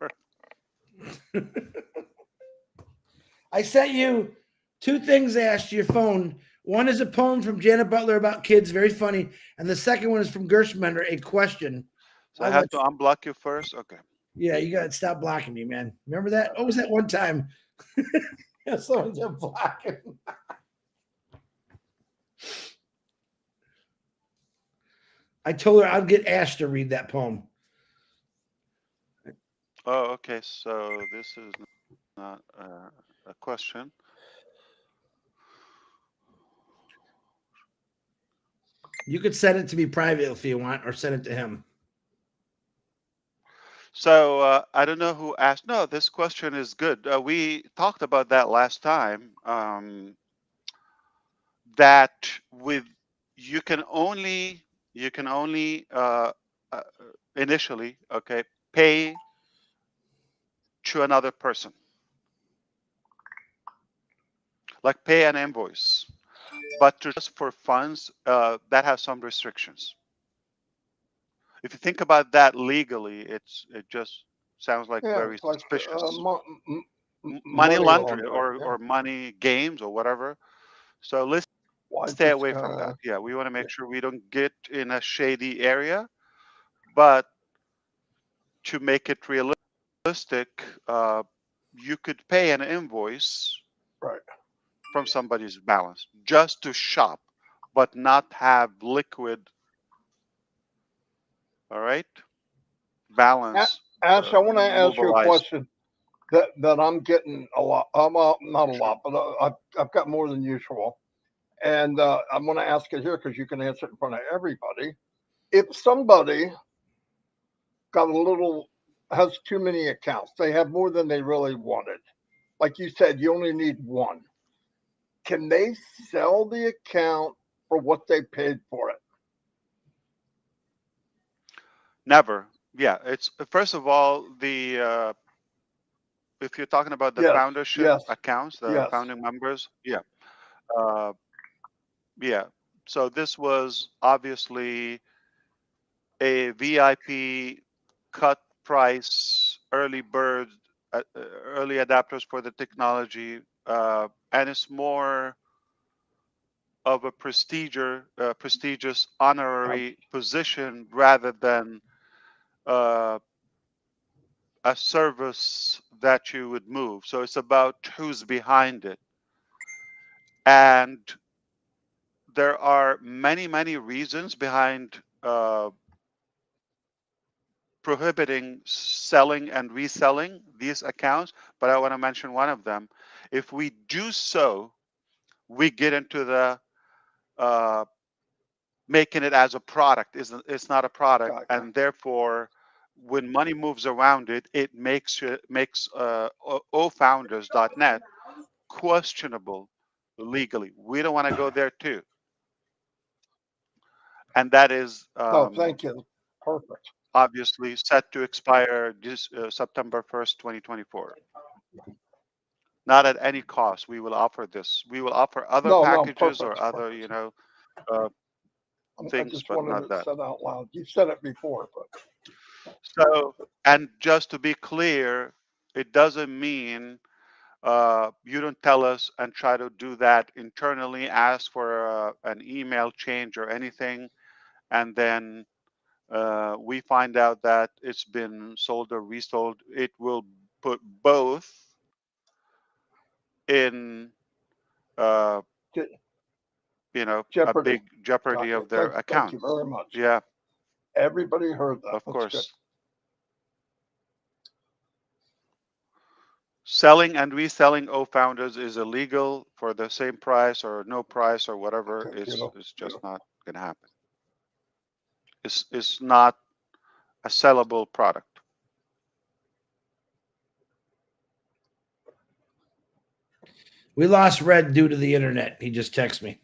I sent you 2 things, Ash, to your phone. One is a poem from Janet Butler about kids, very funny. And the second one is from Gershmender, a question.
So I have to unblock you first? Okay.
Yeah, you got to stop blocking me, man. Remember that? What was that one time? Yeah, someone just blocking. I told her I'd get Ash to read that poem.
Oh, okay. So this is not a question.
You could send it to me private if you want, or send it to him.
So I don't know who asked. No, this question is good. We talked about that last time. That with you can only initially, okay, pay to another person, like pay an invoice, but to just for funds that has some restrictions. If you think about that legally, it just sounds like
Yeah,
very
it's like
suspicious. Money
money
laundering
laundering. Yeah.
or money games or whatever. So let's
Why
stay
just
away from that. Yeah, we want to
yeah.
make sure we don't get in a shady area, but to make it realistic, you could pay an invoice
Right.
from somebody's balance just to shop, but not have liquid. All right, balance
Ash, I want to ask you a
mobilized.
question that I'm getting a lot. Not a lot, but I've got more than usual, and I'm going to ask it here because you can answer it in front of everybody. If somebody got a little has too many accounts, they have more than they really wanted. Like you said, you only need one. Can they sell the account for what they paid for it?
Never. Yeah, it's first of all the if you're talking about the
Yes,
foundership
yes,
accounts, the
yes.
founding members, yeah, uh, yeah. So this was obviously a VIP cut price, early bird, early adapters for the technology, and it's more of a prestigious
Um,
honorary position rather than uh, a service that you would move. So it's about who's behind it. And there are many reasons behind prohibiting selling and reselling these accounts, but I want to mention one of them. If we do so, we get into the uh, making it as a product. It's not a product,
gotcha.
and therefore, when money moves around it, it makes ofounders.net questionable legally. We don't want to go there too, and that is
No, thank you. Perfect.
obviously set to expire this September 1st, 2024. Not at any cost. We will offer this. We will offer other
No, no,
packages or
perfect,
other,
perfect.
uh,
I
things,
just
but
wanted
not
it
that.
said out loud. You've said it before, but
So, and just to be clear, it doesn't mean you don't tell us and try to do that internally, ask for an email change or anything, and then we find out that it's been sold or resold. It will put both in, uh,
Je-
a
Jeopardy.
big jeopardy
Gotcha.
of their
Thank you
accounts.
very much.
Yeah,
Everybody heard that.
of
That's good.
course. Selling and reselling O-founders is illegal for the same price or no price or whatever.
Okay,
It's just
beautiful.
not going to happen. It's not a sellable product.
We lost Red due to the internet. He just texted me.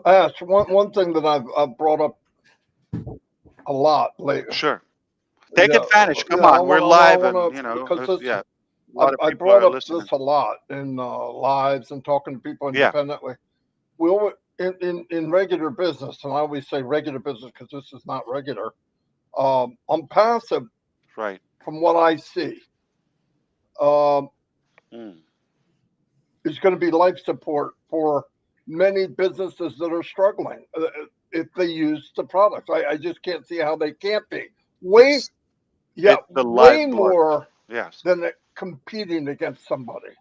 Ash, one thing that I've brought up a lot lately.
Sure. Take
Yeah,
advantage. Come
yeah.
on, we're live,
Want
and
to because this
yeah, a lot of
I
people
brought
are
up
listening.
this a lot in lives and talking to people
Yeah,
independently. We always, in regular business, and I always say regular business because this is not regular. On passive,
right.
from what I see, um,
Mm.
is going to be life support for many businesses that are struggling if they use the products. I just can't see how they can't be. Way,
It's
yeah,
it's the
way
lifeblood.
more
Yes.
than competing against somebody,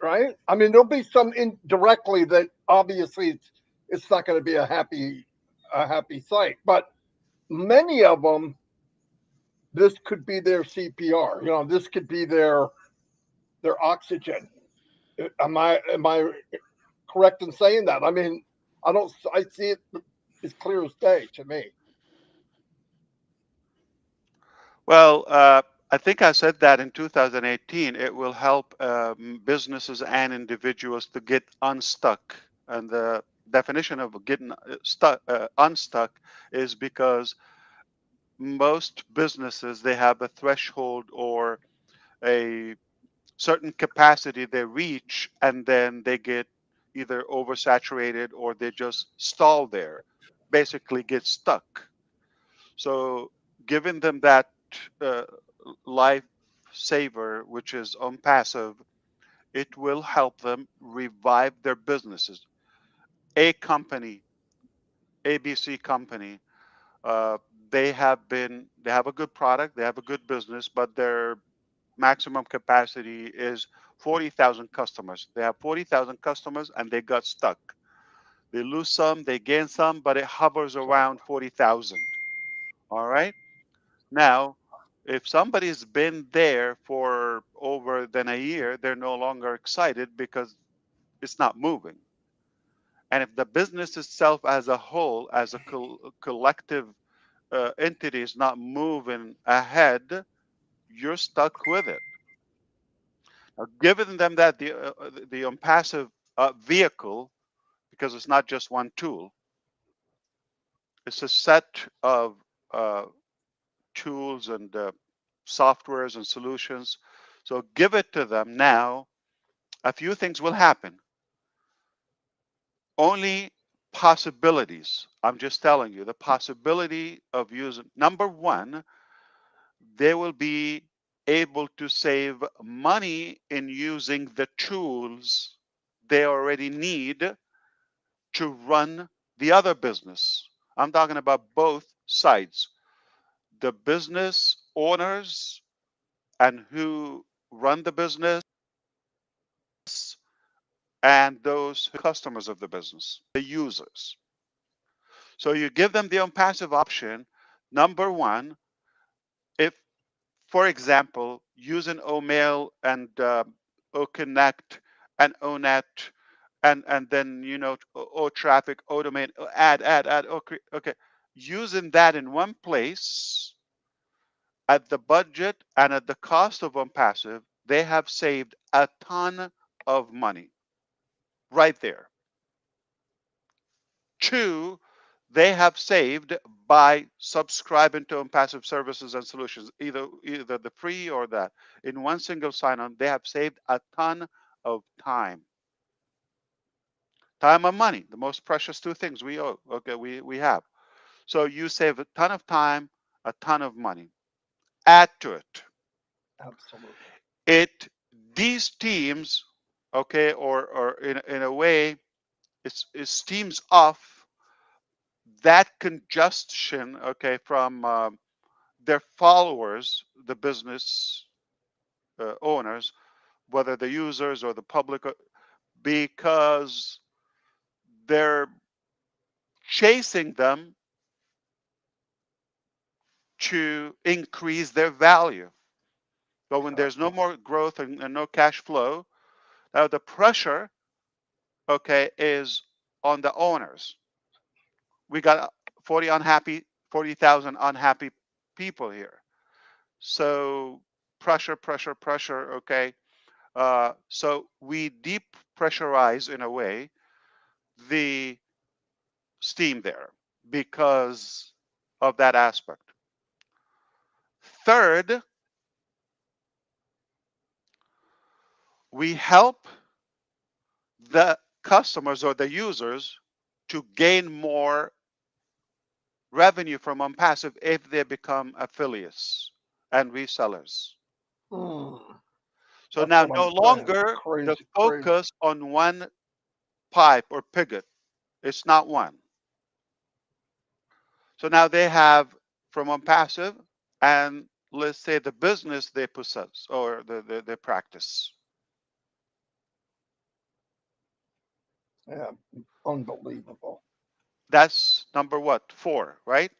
right? I mean, there'll be some indirectly that obviously it's not going to be a happy sight, but many of them, this could be their CPR. This could be their oxygen. Am I correct in saying that? I mean, I see it as clear as day to me.
Well, I think I said that in 2018. It will help businesses and individuals to get unstuck. And the definition of getting unstuck is because most businesses they have a threshold or a certain capacity they reach, and then they get either oversaturated or they just stall there, basically get stuck. So giving them that uh, life saver, which is on passive, it will help them revive their businesses. A company, ABC company, uh, they have a good product, they have a good business, but their maximum capacity is 40,000 customers. They have 40,000 customers and they got stuck. They lose some, they gain some, but it hovers around 40,000. All right. Now, if somebody's been there for over than a year, they're no longer excited because it's not moving. And if the business itself as a whole, as a collective entity is not moving ahead, you're stuck with it. Now, giving them that the passive vehicle, because it's not just one tool, It's a set of tools and softwares and solutions. So give it to them now. A few things will happen. Only possibilities. I'm just telling you the possibility of using. Number one, they will be able to save money in using the tools they already need to run the other business. I'm talking about both sides, the business owners and who run the business, and those customers of the business, the users. So you give them the ONPASSIVE option. Number one, if, for example, using OMail and OConnect and ONet and then O traffic, O domain, add, okay, using that in one place at the budget and at the cost of ONPASSIVE, they have saved a ton of money right there. Two, they have saved by subscribing to ONPASSIVE services and solutions, either the free or that. In one single sign-on, they have saved a ton of time. Time and money, the most precious two things we owe. Okay, we have. So you save a ton of time, a ton of money. Add to it.
Absolutely.
It these teams, okay, or in a way, it steams off that congestion, okay, from their followers, the business owners, whether the users or the public, because they're chasing them to increase their value. But when there's no more growth and no cash flow, now the pressure, okay, is on the owners. We got 40,000 unhappy people here. So pressure, okay. So we depressurize in a way the steam there because of that aspect. Third, we help the customers or the users to gain more revenue from ONPASSIVE if they become affiliates and resellers.
Mm,
So
that's
now
what
no
I'm saying.
longer the
Crazy.
focus on one pipe or pivot. It's not one. So now they have from ONPASSIVE and let's say the business they possess or they practice.
Yeah, unbelievable.
That's number what? 4, right?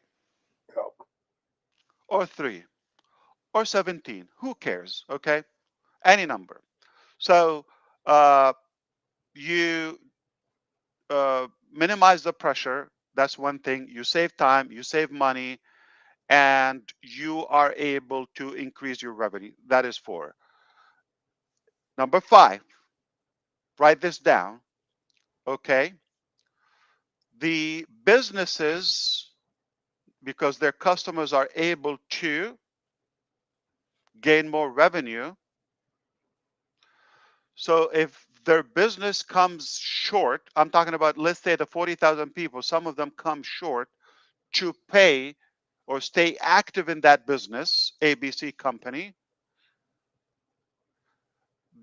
Yeah.
Or 3 or 17. Who cares? Okay. Any number. So you minimize the pressure. That's one thing. You save time, you save money, and you are able to increase your revenue. That is 4. Number 5, write this down. Okay. The businesses, because their customers are able to gain more revenue. So if their business comes short, I'm talking about, let's say the 40,000 people, some of them come short to pay or stay active in that business, ABC company.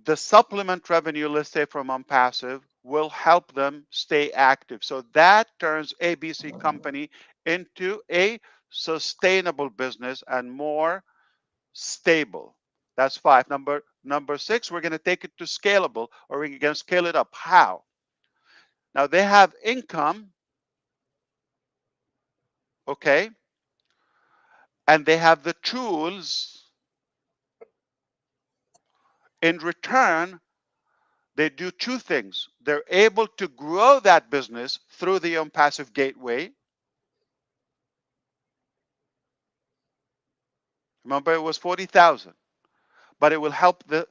The supplement revenue, let's say from ONPASSIVE, will help them stay active. So that turns ABC company into a sustainable business and more stable. That's 5. Number 6, we're going to take it to scalable, or we're going to scale it up. How? Now they have income, okay, and they have the tools. In return, they do 2 things. They're able to grow that business through the ONPASSIVE gateway. Remember, it was 40,000, but it will help the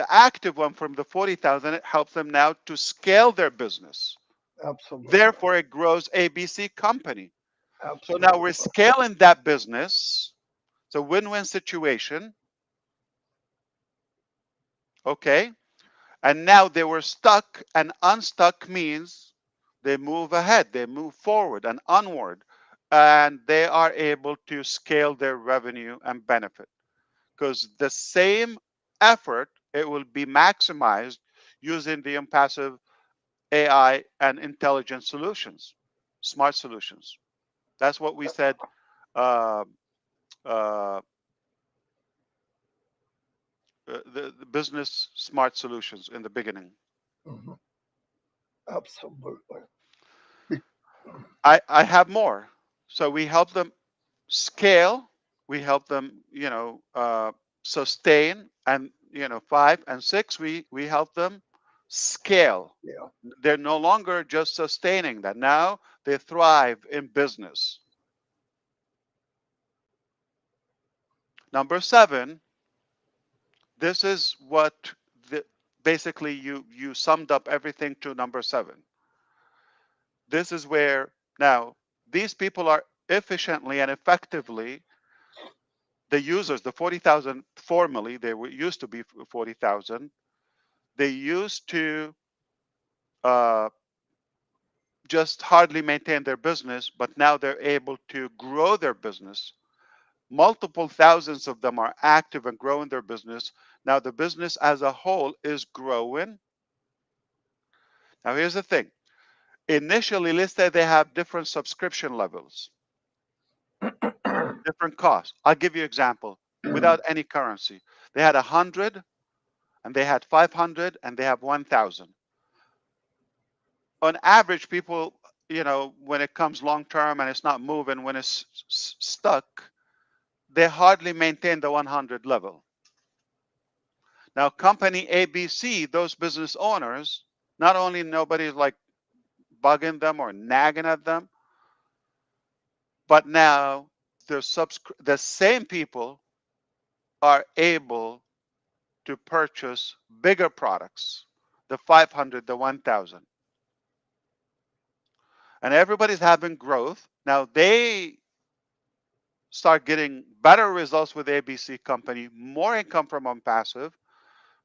active one from the 40,000. It helps them now to scale their business.
Absolutely.
Therefore, it grows ABC company. So now we're
Absolutely.
scaling that business. It's a win-win situation. Okay. And now they were stuck, and unstuck means they move ahead, they move forward and onward, and they are able to scale their revenue and benefit. Because the same effort, it will be maximized using the impassive AI and intelligent solutions, smart solutions. That's what we said. Uh, uh, the business smart solutions in the beginning.
Mhm. Absolutely. Be-
I have more. So we help them scale. We help them, sustain, and 5 and 6. We help them scale.
Yeah.
They're no longer just sustaining that. Now they thrive in business. Number 7. This is what the, basically you summed up everything to number 7. This is where now these people are efficiently and effectively, the users, the 40,000 formerly, they were used to be 40,000. They used to uh, just hardly maintain their business, but now they're able to grow their business. Multiple thousands of them are active and growing their business. Now the business as a whole is growing. Now here's the thing. Initially, let's say they have different subscription levels, different costs. I'll give you an example without any currency. They had 100, and they had 500, and they have 1,000. On average, people, when it comes long term and it's not moving, when it's stuck, they hardly maintain the 100 level. Now, company ABC, those business owners, not only nobody's like bugging them or nagging at them, but now the same people are able to purchase bigger products, the 500, the 1,000. And everybody's having growth. Now they start getting better results with ABC company, more income from ONPASSIVE,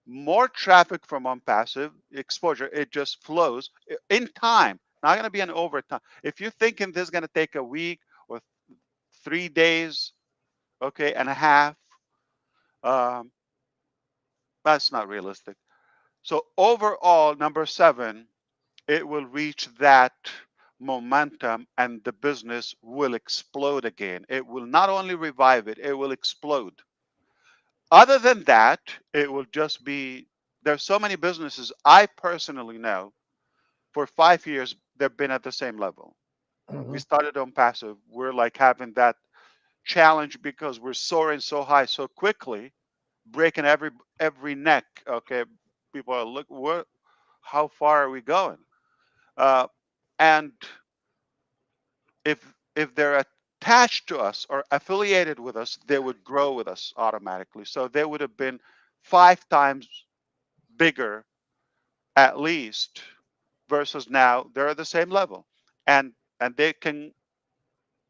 more traffic from ONPASSIVE, exposure. It just flows in time. Not going to be an overtime. If you're thinking this is going to take a week or 3 days, okay, and a half, um, that's not realistic. So overall, number 7, it will reach that momentum and the business will explode again. It will not only revive it, it will explode. Other than that, it will just be, there's so many businesses I personally know for 5 years, they've been at the same level. We
Mhm.
started on passive. We're like having that challenge because we're soaring so high so quickly, breaking every neck. Okay, people are what? How far are we going? Uh, and if they're attached to us or affiliated with us, they would grow with us automatically. So they would have been 5 times bigger at least, versus now they're at the same level, and they can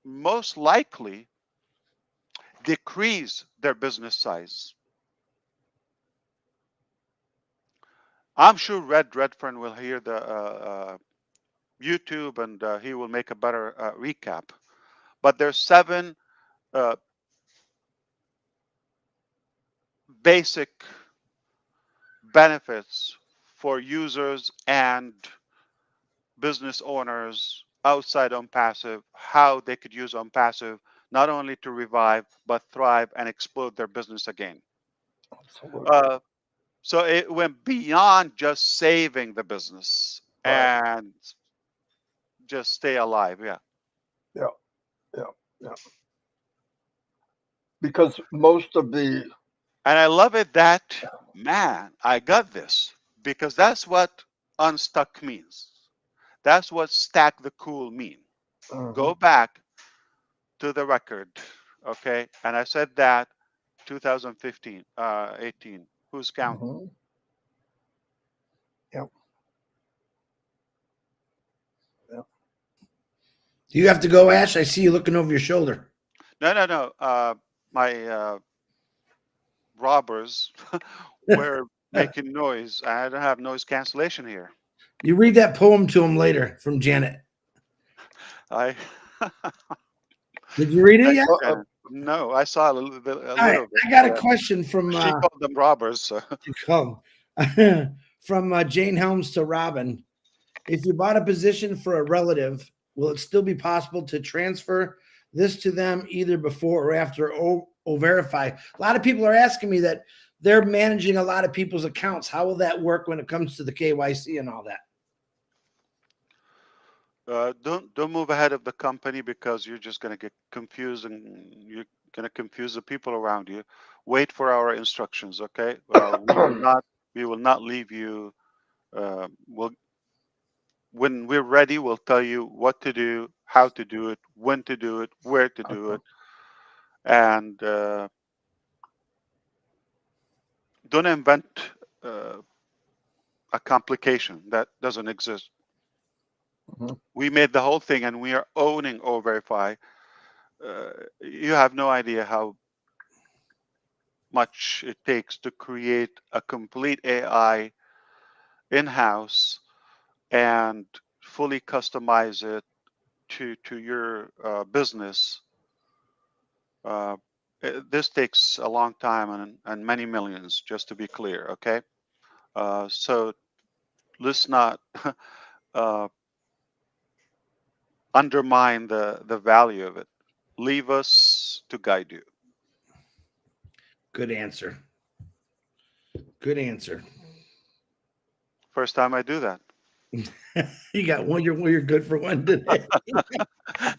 most likely decrease their business size. I'm sure Redfern will hear the YouTube, and he will make a better recap. But there's 7 uh, basic benefits for users and business owners outside ONPASSIVE, how they could use ONPASSIVE not only to revive but thrive and explode their business again.
Absolutely.
So it went beyond just saving the business
Right.
and just stay alive. Yeah.
Yeah. Yeah. Yeah. Because most of the
And I love it that, man, I got this, because that's what unstuck means. That's what stack the cool mean.
Mhm.
Go back to the record, okay? And I said that 2015, 18. Who's counting?
Mhm. Yep. Yep.
Do you have to go, Ash? I see you looking over your shoulder.
No. My robbers were making noise. I don't have noise cancellation here.
You read that poem to him later from Janet.
I
Did you read it yet?
no, I saw a little bit.
All right, I got a question from
She called them robbers. So.
from Jane Helms to Robin. If you bought a position for a relative, will it still be possible to transfer this to them either before or after verify? A lot of people are asking me that they're managing a lot of people's accounts. How will that work when it comes to the KYC and all that?
Don't move ahead of the company because you're just going to get confused and you're going to confuse the people around you. Wait for our instructions, okay? We will not leave you. When we're ready, we'll tell you what to do, how to do it, when to do it, where to do it, and don't invent a complication that doesn't exist. We made the whole thing, and we are owning O-Verify. You have no idea how much it takes to create a complete AI in-house and fully customize it to your business. This takes a long time and many millions, just to be clear, okay? So let's not undermine the value of it. Leave us to guide you.
Good answer. Good answer.
First time I do that.
You got one. You're good for one today.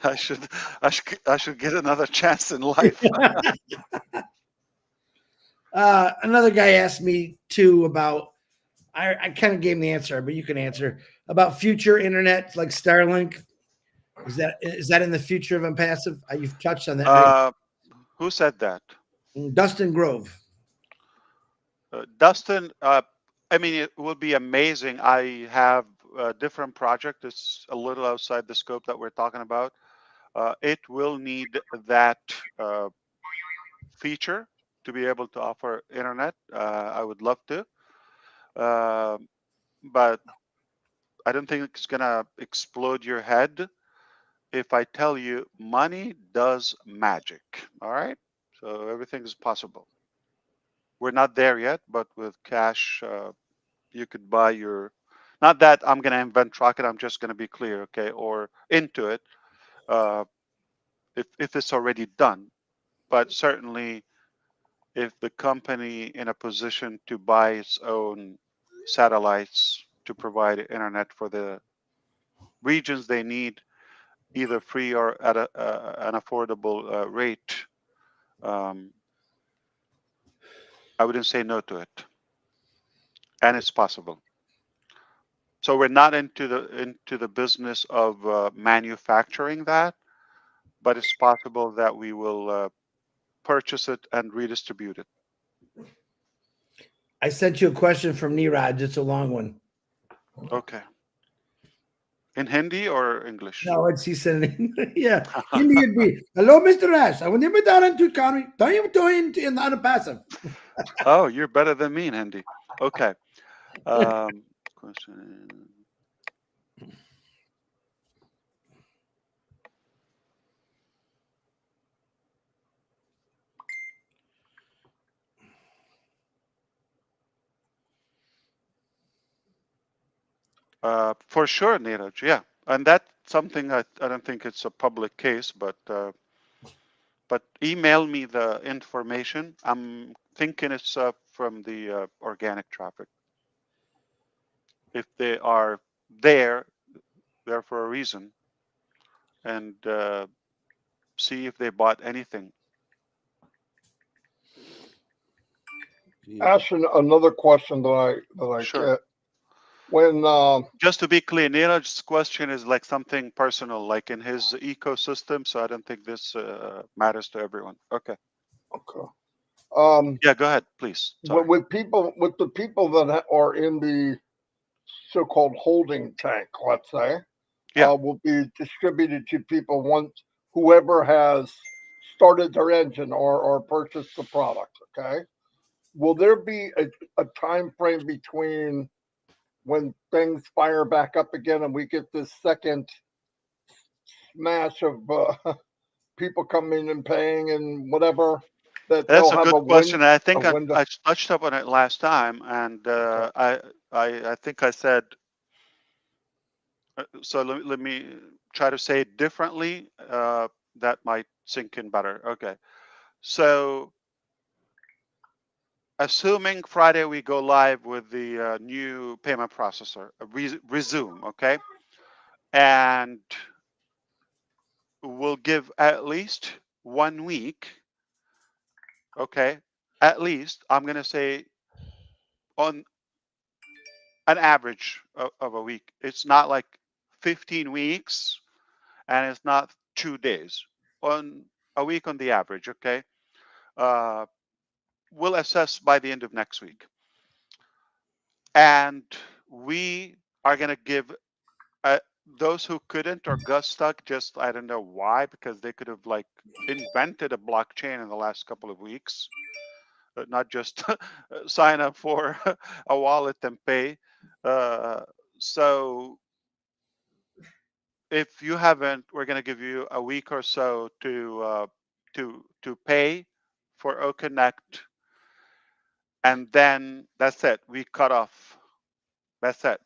I should get another chance in life.
Another guy asked me too about. I kind of gave him the answer, but you can answer about future internet like Starlink. Is that in the future of ONPASSIVE? You've touched on that. Right?
Who said that?
Dustin Grove.
Dustin, I mean, it would be amazing. I have a different project. It's a little outside the scope that we're talking about. It will need that feature to be able to offer internet. I would love to. But I don't think it's going to explode your head if I tell you money does magic. All right? So everything is possible. We're not there yet, but with cash, you could buy your, not that I'm going to invent rocket, I'm just going to be clear, okay, or into it, if it's already done. But certainly, if the company in a position to buy its own satellites to provide internet for the regions they need, either free or at an affordable rate, I wouldn't say no to it. And it's possible. So we're not into the business of manufacturing that, but it's possible that we will purchase it and redistribute it.
I sent you a question from Niraj. It's a long one.
Okay. In Hindi or English?
No, it's he said it. Yeah. Hindi would be, hello, Mr. Ash. I want to be done to economy. Don't you do it in the ONPASSIVE?
Oh, you're better than me in Hindi. Okay. Question. For sure, Neeraj. Yeah, and that's something I don't think it's a public case, but email me the information. I'm thinking it's from the organic traffic. If they are there, they're for a reason, and see if they bought anything.
Ash, another question that I
Sure.
get. When
just to be clear, Neeraj's question is like something personal, like in his ecosystem. So I don't think this matters to everyone. Okay.
Okay.
Yeah, go ahead, please.
With the people that are in the so-called holding tank, let's say.
Yeah.
will be distributed to people once whoever has started their engine or purchased the product. Okay. Will there be a time frame between when things fire back up again and we get this second smash of people coming and paying and whatever, that
That's
they'll
a
have
good question. I
a
think
window?
I touched up on it last time, and
Okay.
I think I said so. Let me try to say it differently. That might sink in better. Okay. So assuming Friday we go live with the new payment processor, resume, okay, and we'll give at least 1 week, okay, at least I'm gonna say on an average of a week. It's not like 15 weeks and it's not 2 days. On a week on the average, okay? Uh, we'll assess by the end of next week. And we are going to give uh, those who couldn't or got stuck, just I don't know why, because they could have like invented a blockchain in the last couple of weeks, not just sign up for a wallet and pay. Uh, so if you haven't, we're going to give you a week or so to pay for OConnect, and then that's it. We cut off. That's it.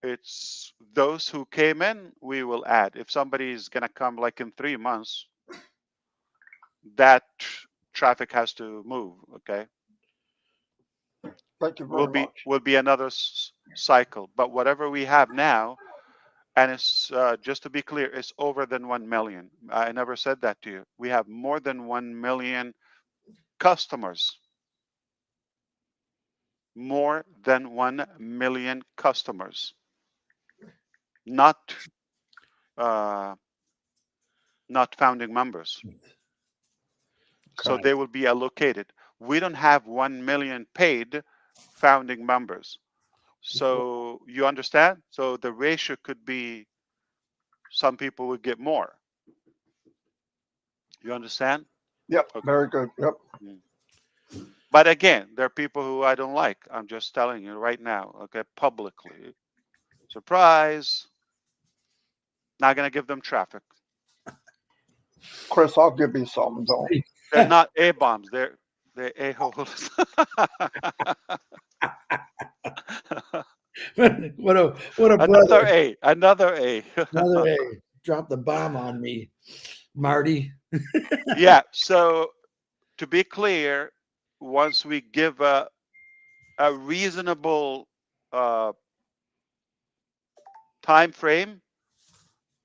It's those who came in, we will add. If somebody is going to come like in 3 months, that traffic has to move. Okay,
Thank you very much.
will be another cycle. But whatever we have now, and it's just to be clear, it's over than 1 million. I never said that to you. We have more than 1 million customers. More than 1 million customers. Not uh, not founding members. So
Okay.
they will be allocated. We don't have 1 million paid founding members. So you understand? So the ratio could be some people would get more. You understand?
Yep.
Okay.
Very good. Yep.
But again, there are people who I don't like. I'm just telling you right now, okay, publicly. Surprise. Not going to give them traffic.
Chris, I'll give you some. Don't.
They're not A bombs. They're a-holes.
what a
Another
brother.
A. Another A.
Another A. Drop the bomb on me, Marty.
Yeah. So to be clear, once we give a reasonable time frame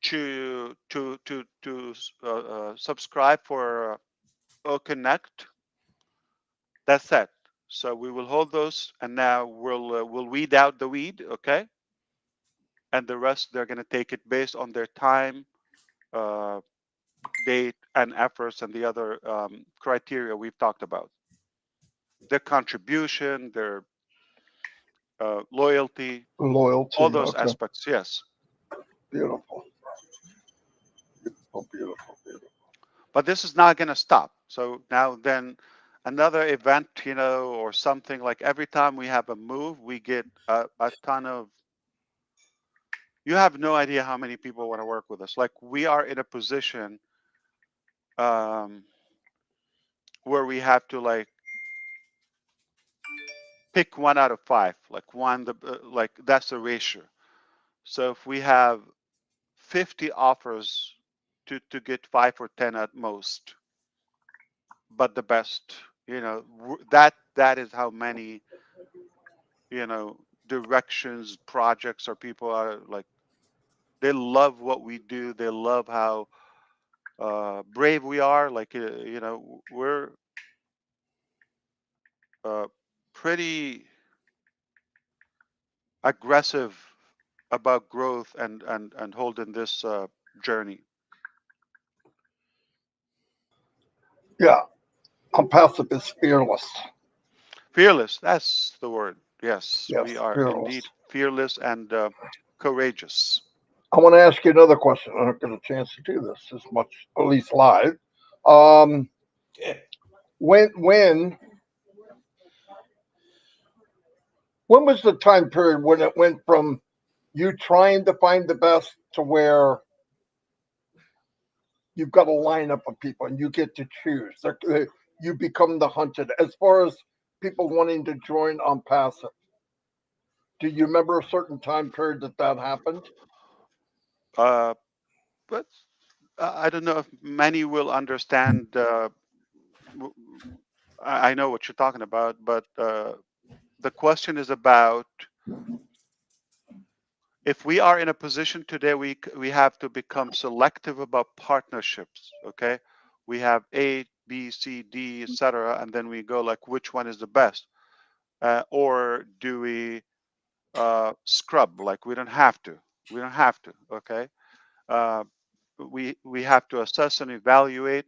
to subscribe for OConnect, that's it. So we will hold those, and now we'll weed out the weed, okay? And the rest they're going to take it based on their time, date, and efforts, and the other criteria we've talked about. Their contribution, their loyalty,
Loyalty.
all those
Okay.
aspects. Yes,
Beautiful. Beautiful. Beautiful.
but this is not going to stop. So now then. Another event, or something like every time we have a move, we get a ton of. You have no idea how many people want to work with us. Like we are in a position where we have to like pick 1 out of 5. Like like that's the ratio. So if we have 50 offers to get 5 or 10 at most, but the best, that is how many, directions, projects, or people are like. They love what we do. They love how brave we are. Like we're pretty aggressive about growth and holding this journey.
Yeah. ONPASSIVE is fearless.
Fearless. That's the word. Yes,
Yes.
we are
Fearless.
indeed fearless and courageous.
I want to ask you another question. I don't get a chance to do this as much, at least live. Um, when was the time period when it went from you trying to find the best to where you've got a lineup of people and you get to choose? You become the hunted. As far as people wanting to join on passive, do you remember a certain time period that happened?
Uh, but I don't know if many will understand. W- I know what you're talking about, but the question is about if we are in a position today, we have to become selective about partnerships. Okay, we have A, B, C, D, etc., and then we go like which one is the best, or do we scrub? Like we don't have to. We don't have to. Okay, uh, we have to assess and evaluate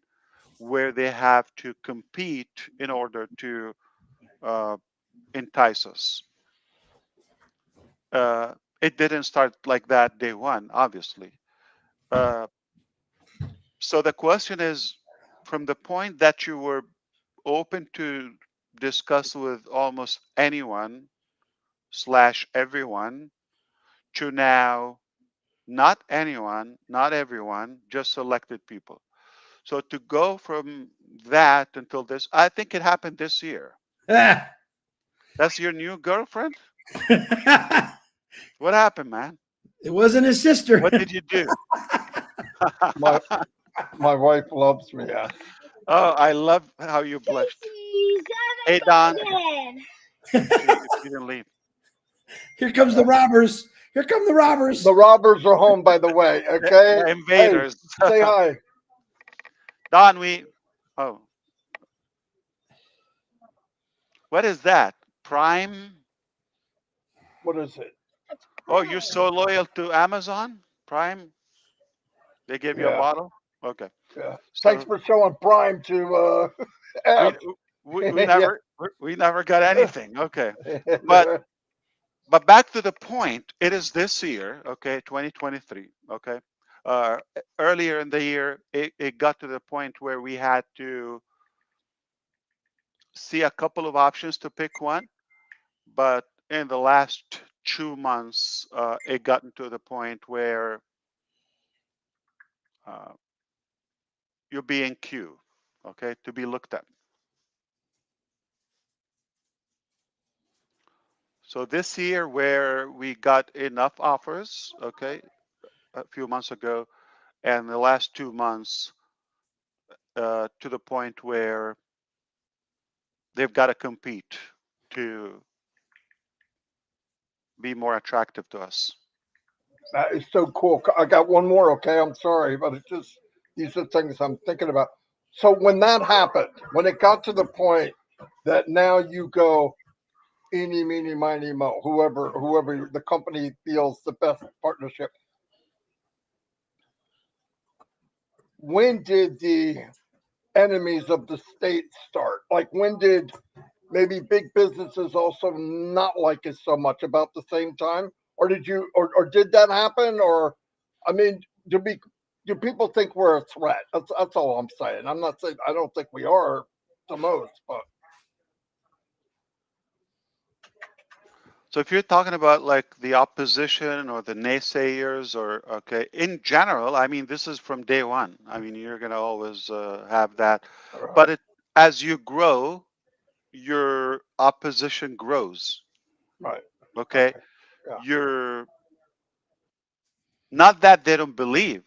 where they have to compete in order to uh, entice us. Uh, it didn't start like that day one, obviously. Uh, so the question is, from the point that you were open to discuss with almost anyone slash everyone to now not anyone, not everyone, just selected people. So to go from that until this, I think it happened this year.
Ah.
That's your new girlfriend? What happened, man?
It wasn't his sister.
What did you do?
My my wife loves me. Yeah.
Oh, I love how you blushed. Hey, Don. She didn't leave.
Here comes the robbers. Here come the robbers.
The robbers are home, by the way. Okay.
The
Hey,
invaders.
say hi.
Don, oh, what is that? Prime?
What is it?
Oh, you're so loyal to Amazon? Prime? They give you a
Yeah,
bottle? Okay.
yeah. Thanks
So
for showing Prime to
we
F.
we
Yeah.
never got anything. Okay. But back to the point, it is this year, okay, 2023, okay. Earlier in the year, it got to the point where we had to see a couple of options to pick one, but in the last 2 months, it gotten to the point where uh, you're being queued, okay, to be looked at. So this year, where we got enough offers, okay, a few months ago, and the last 2 months, to the point where they've got to compete to be more attractive to us.
That is so cool. I got one more. Okay, I'm sorry, but it's just these are things I'm thinking about. So when that happened, when it got to the point that now you go eeny, meeny, miny, mo, whoever the company feels the best partnership. When did the enemies of the state start? Like when did maybe big businesses also not like it so much about the same time? Or did you or did that happen? Or I mean, do people think we're a threat? That's all I'm saying. I'm not saying I don't think we are to most, but
So if you're talking about like the opposition or the naysayers, or okay, in general, I mean, this is from day one. I mean, you're gonna always have that, but it as you grow, your opposition grows.
right.
Okay,
Okay. Yeah.
you're not that they don't believe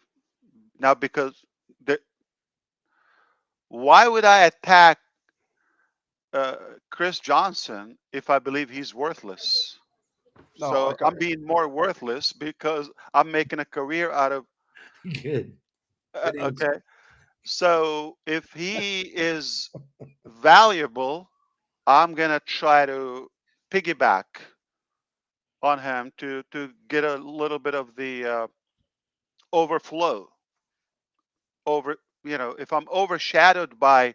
now, because the, why would I attack uh, Chris Johnson if I believe he's worthless?
No, I
So
got
I'm
you.
being more worthless because I'm making a career out of.
Good. Good answer.
Okay, so if he is valuable, I'm gonna try to piggyback on him to get a little bit of the overflow. Over, if I'm overshadowed by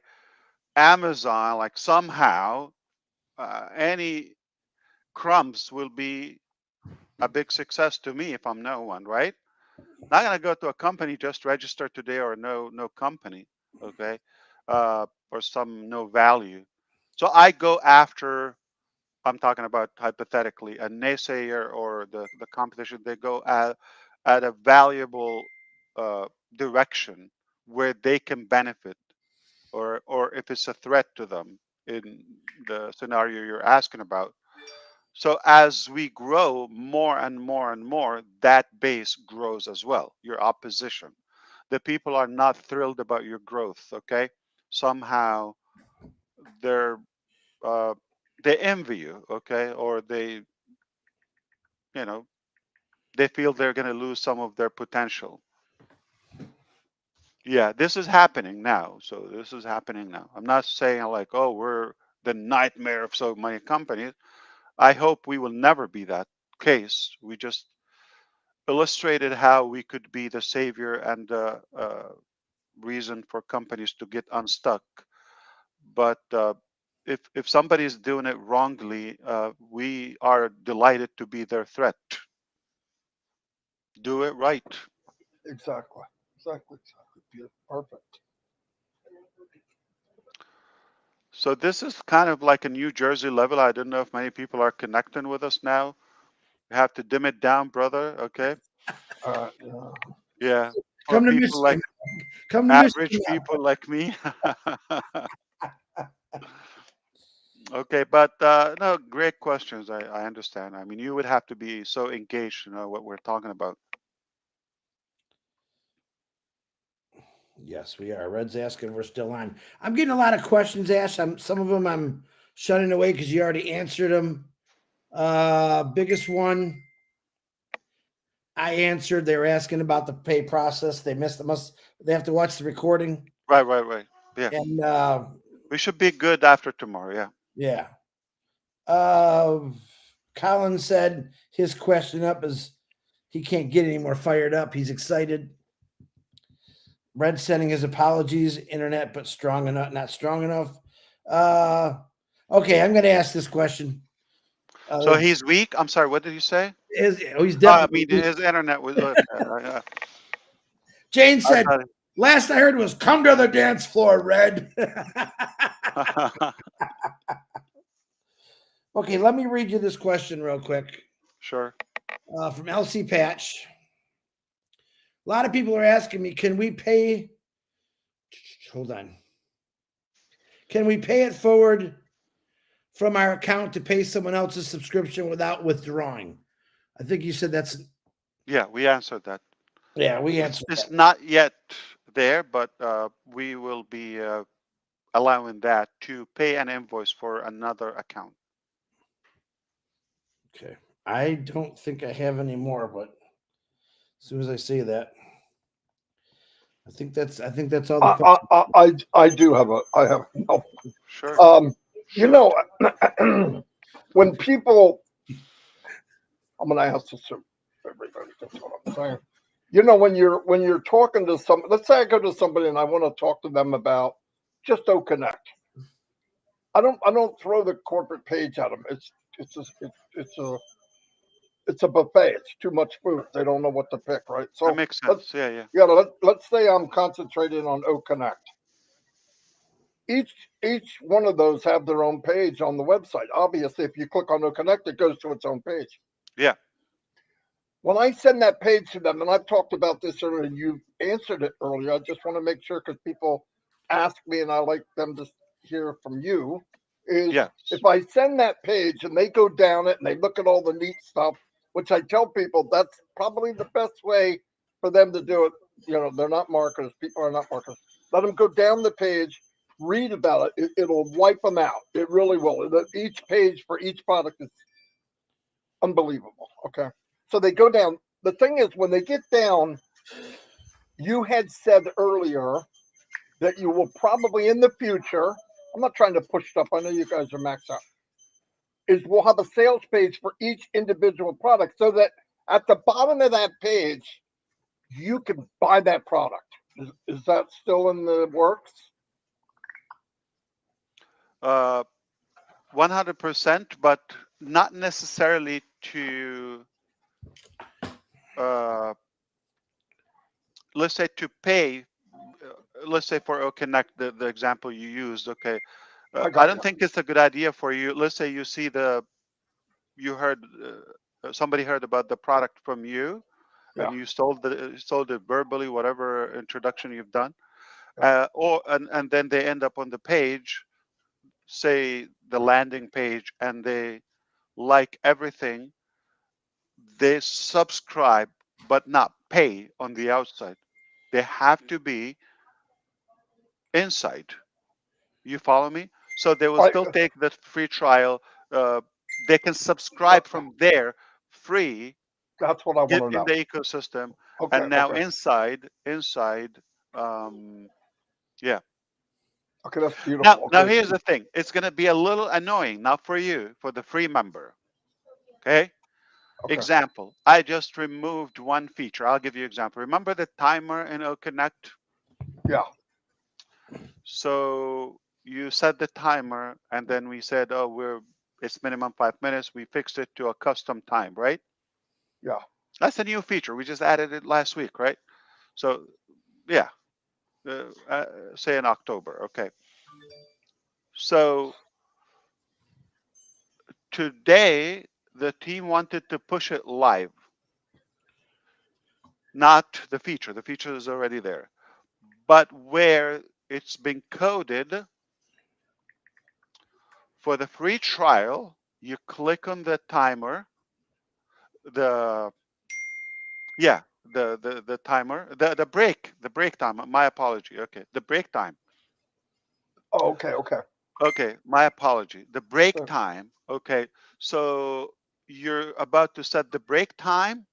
Amazon, like somehow any crumbs will be a big success to me if I'm no one, right? Not gonna go to a company just register today or no company, okay, or some no value. So I go after. I'm talking about hypothetically a naysayer or the competition. They go at a valuable direction where they can benefit, or if it's a threat to them in the scenario you're asking about. So as we grow more and more and more, that base grows as well. Your opposition, the people are not thrilled about your growth. Okay, somehow they're uh, they envy you. Okay, or you know they feel they're going to lose some of their potential. Yeah, this is happening now. So this is happening now. I'm not saying like, oh, we're the nightmare of so many companies. I hope we will never be that case. We just illustrated how we could be the savior and the reason for companies to get unstuck. But if somebody is doing it wrongly, we are delighted to be their threat. Do it right.
Exactly. Exactly. Exactly. Beautiful. Perfect.
So this is kind of like a New Jersey level. I don't know if many people are connecting with us now. You have to dim it down, brother. Okay.
Yeah.
Yeah. For
Come to
people like
Michigan. Come to
average
Michigan.
people like me. Okay, but no, great questions. I understand. I mean, you would have to be so engaged to know what we're talking about.
Yes, we are. Red's asking. We're still on. I'm getting a lot of questions, Ash. Some of them I'm shutting away because you already answered them. Biggest one I answered. They were asking about the pay process. They missed. They have to watch the recording.
Right. Yeah,
And
we should be good after tomorrow. Yeah.
yeah. Colin said his question up is he can't get any more fired up. He's excited. Red sending his apologies, internet, but strong enough, not strong enough. Okay, I'm going to ask this question.
So he's weak. I'm sorry. What did you say?
He's
I
definitely
mean,
weak.
his internet was. Okay.
Jane
I
said, last I heard was come to the dance floor, Red.
thought.
Okay, let me read you this question real quick
Sure.
from LC Patch. A lot of people are asking me, can we pay? Hold on. Can we pay it forward from our account to pay someone else's subscription without withdrawing? I think you said that's.
Yeah, we answered that.
Yeah, we answered
It's
that.
not yet there, but we will be allowing that to pay an invoice for another account.
Okay. I don't think I have any more, but as soon as I say that, I think that's all the questions.
I do have a. I have no.
Sure.
You know, when people, I'm going to ask this to everybody. That's what I'm saying. You know, when you're talking to some, let's say I go to somebody and I want to talk to them about just Connect. I don't throw the corporate page at them. It's a buffet. It's too much food. They don't know what to pick, right?
That
So
makes sense. Yeah.
let's say I'm concentrating on Connect. Each one of those have their own page on the website. Obviously, if you click on Connect, it goes to its own page.
Yeah.
When I send that page to them, and I've talked about this earlier, and you answered it earlier, I just want to make sure because people ask me, and I like them to hear from you. Is
Yes.
if I send that page and they go down it and they look at all the neat stuff, which I tell people that's probably the best way for them to do it. You know, they're not marketers. People are not marketers. Let them go down the page, read about it. It'll wipe them out. It really will. Each page for each product is unbelievable. Okay. So they go down. The thing is, when they get down, you had said earlier that you will probably in the future, I'm not trying to push stuff, I know you guys are maxed out, is we'll have a sales page for each individual product so that at the bottom of that page, you can buy that product. Is that still in the works?
100%, but not necessarily to let's say to pay, let's say for Connect, the example you used, okay.
I
I
got
don't
you.
think it's a good idea for you. Let's say you see you heard, somebody heard about the product from you, and
Yeah.
you sold it verbally, whatever introduction you've done,
Yeah.
and then they end up on the page, say the landing page, and they like everything, they subscribe but not pay on the outside. They have to be inside. You follow me? So they will
I,
still take the free trial. Uh, they can
that,
subscribe from there free,
that's what I want
get
to
in
know.
the ecosystem,
Okay.
and now
Okay.
inside, yeah.
Okay. That's
Now,
beautiful.
now
Okay.
here's the thing. It's going to be a little annoying, not for you, for the free member. Okay.
Okay.
Example. I just removed one feature. I'll give you an example. Remember the timer in OConnect?
Yeah.
So you set the timer, and then we said, oh, it's minimum 5 minutes. We fixed it to a custom time, right?
Yeah.
That's a new feature. We just added it last week, right? So yeah, say in October. Okay. So today the team wanted to push it live, not the feature. The feature is already there, but where it's been coded for the free trial, you click on the timer, the yeah, the timer, the break time. My apology. Okay, the break time.
Oh, okay. Okay.
Okay, my apology. The break
So,
time. Okay, so you're about to set the break time.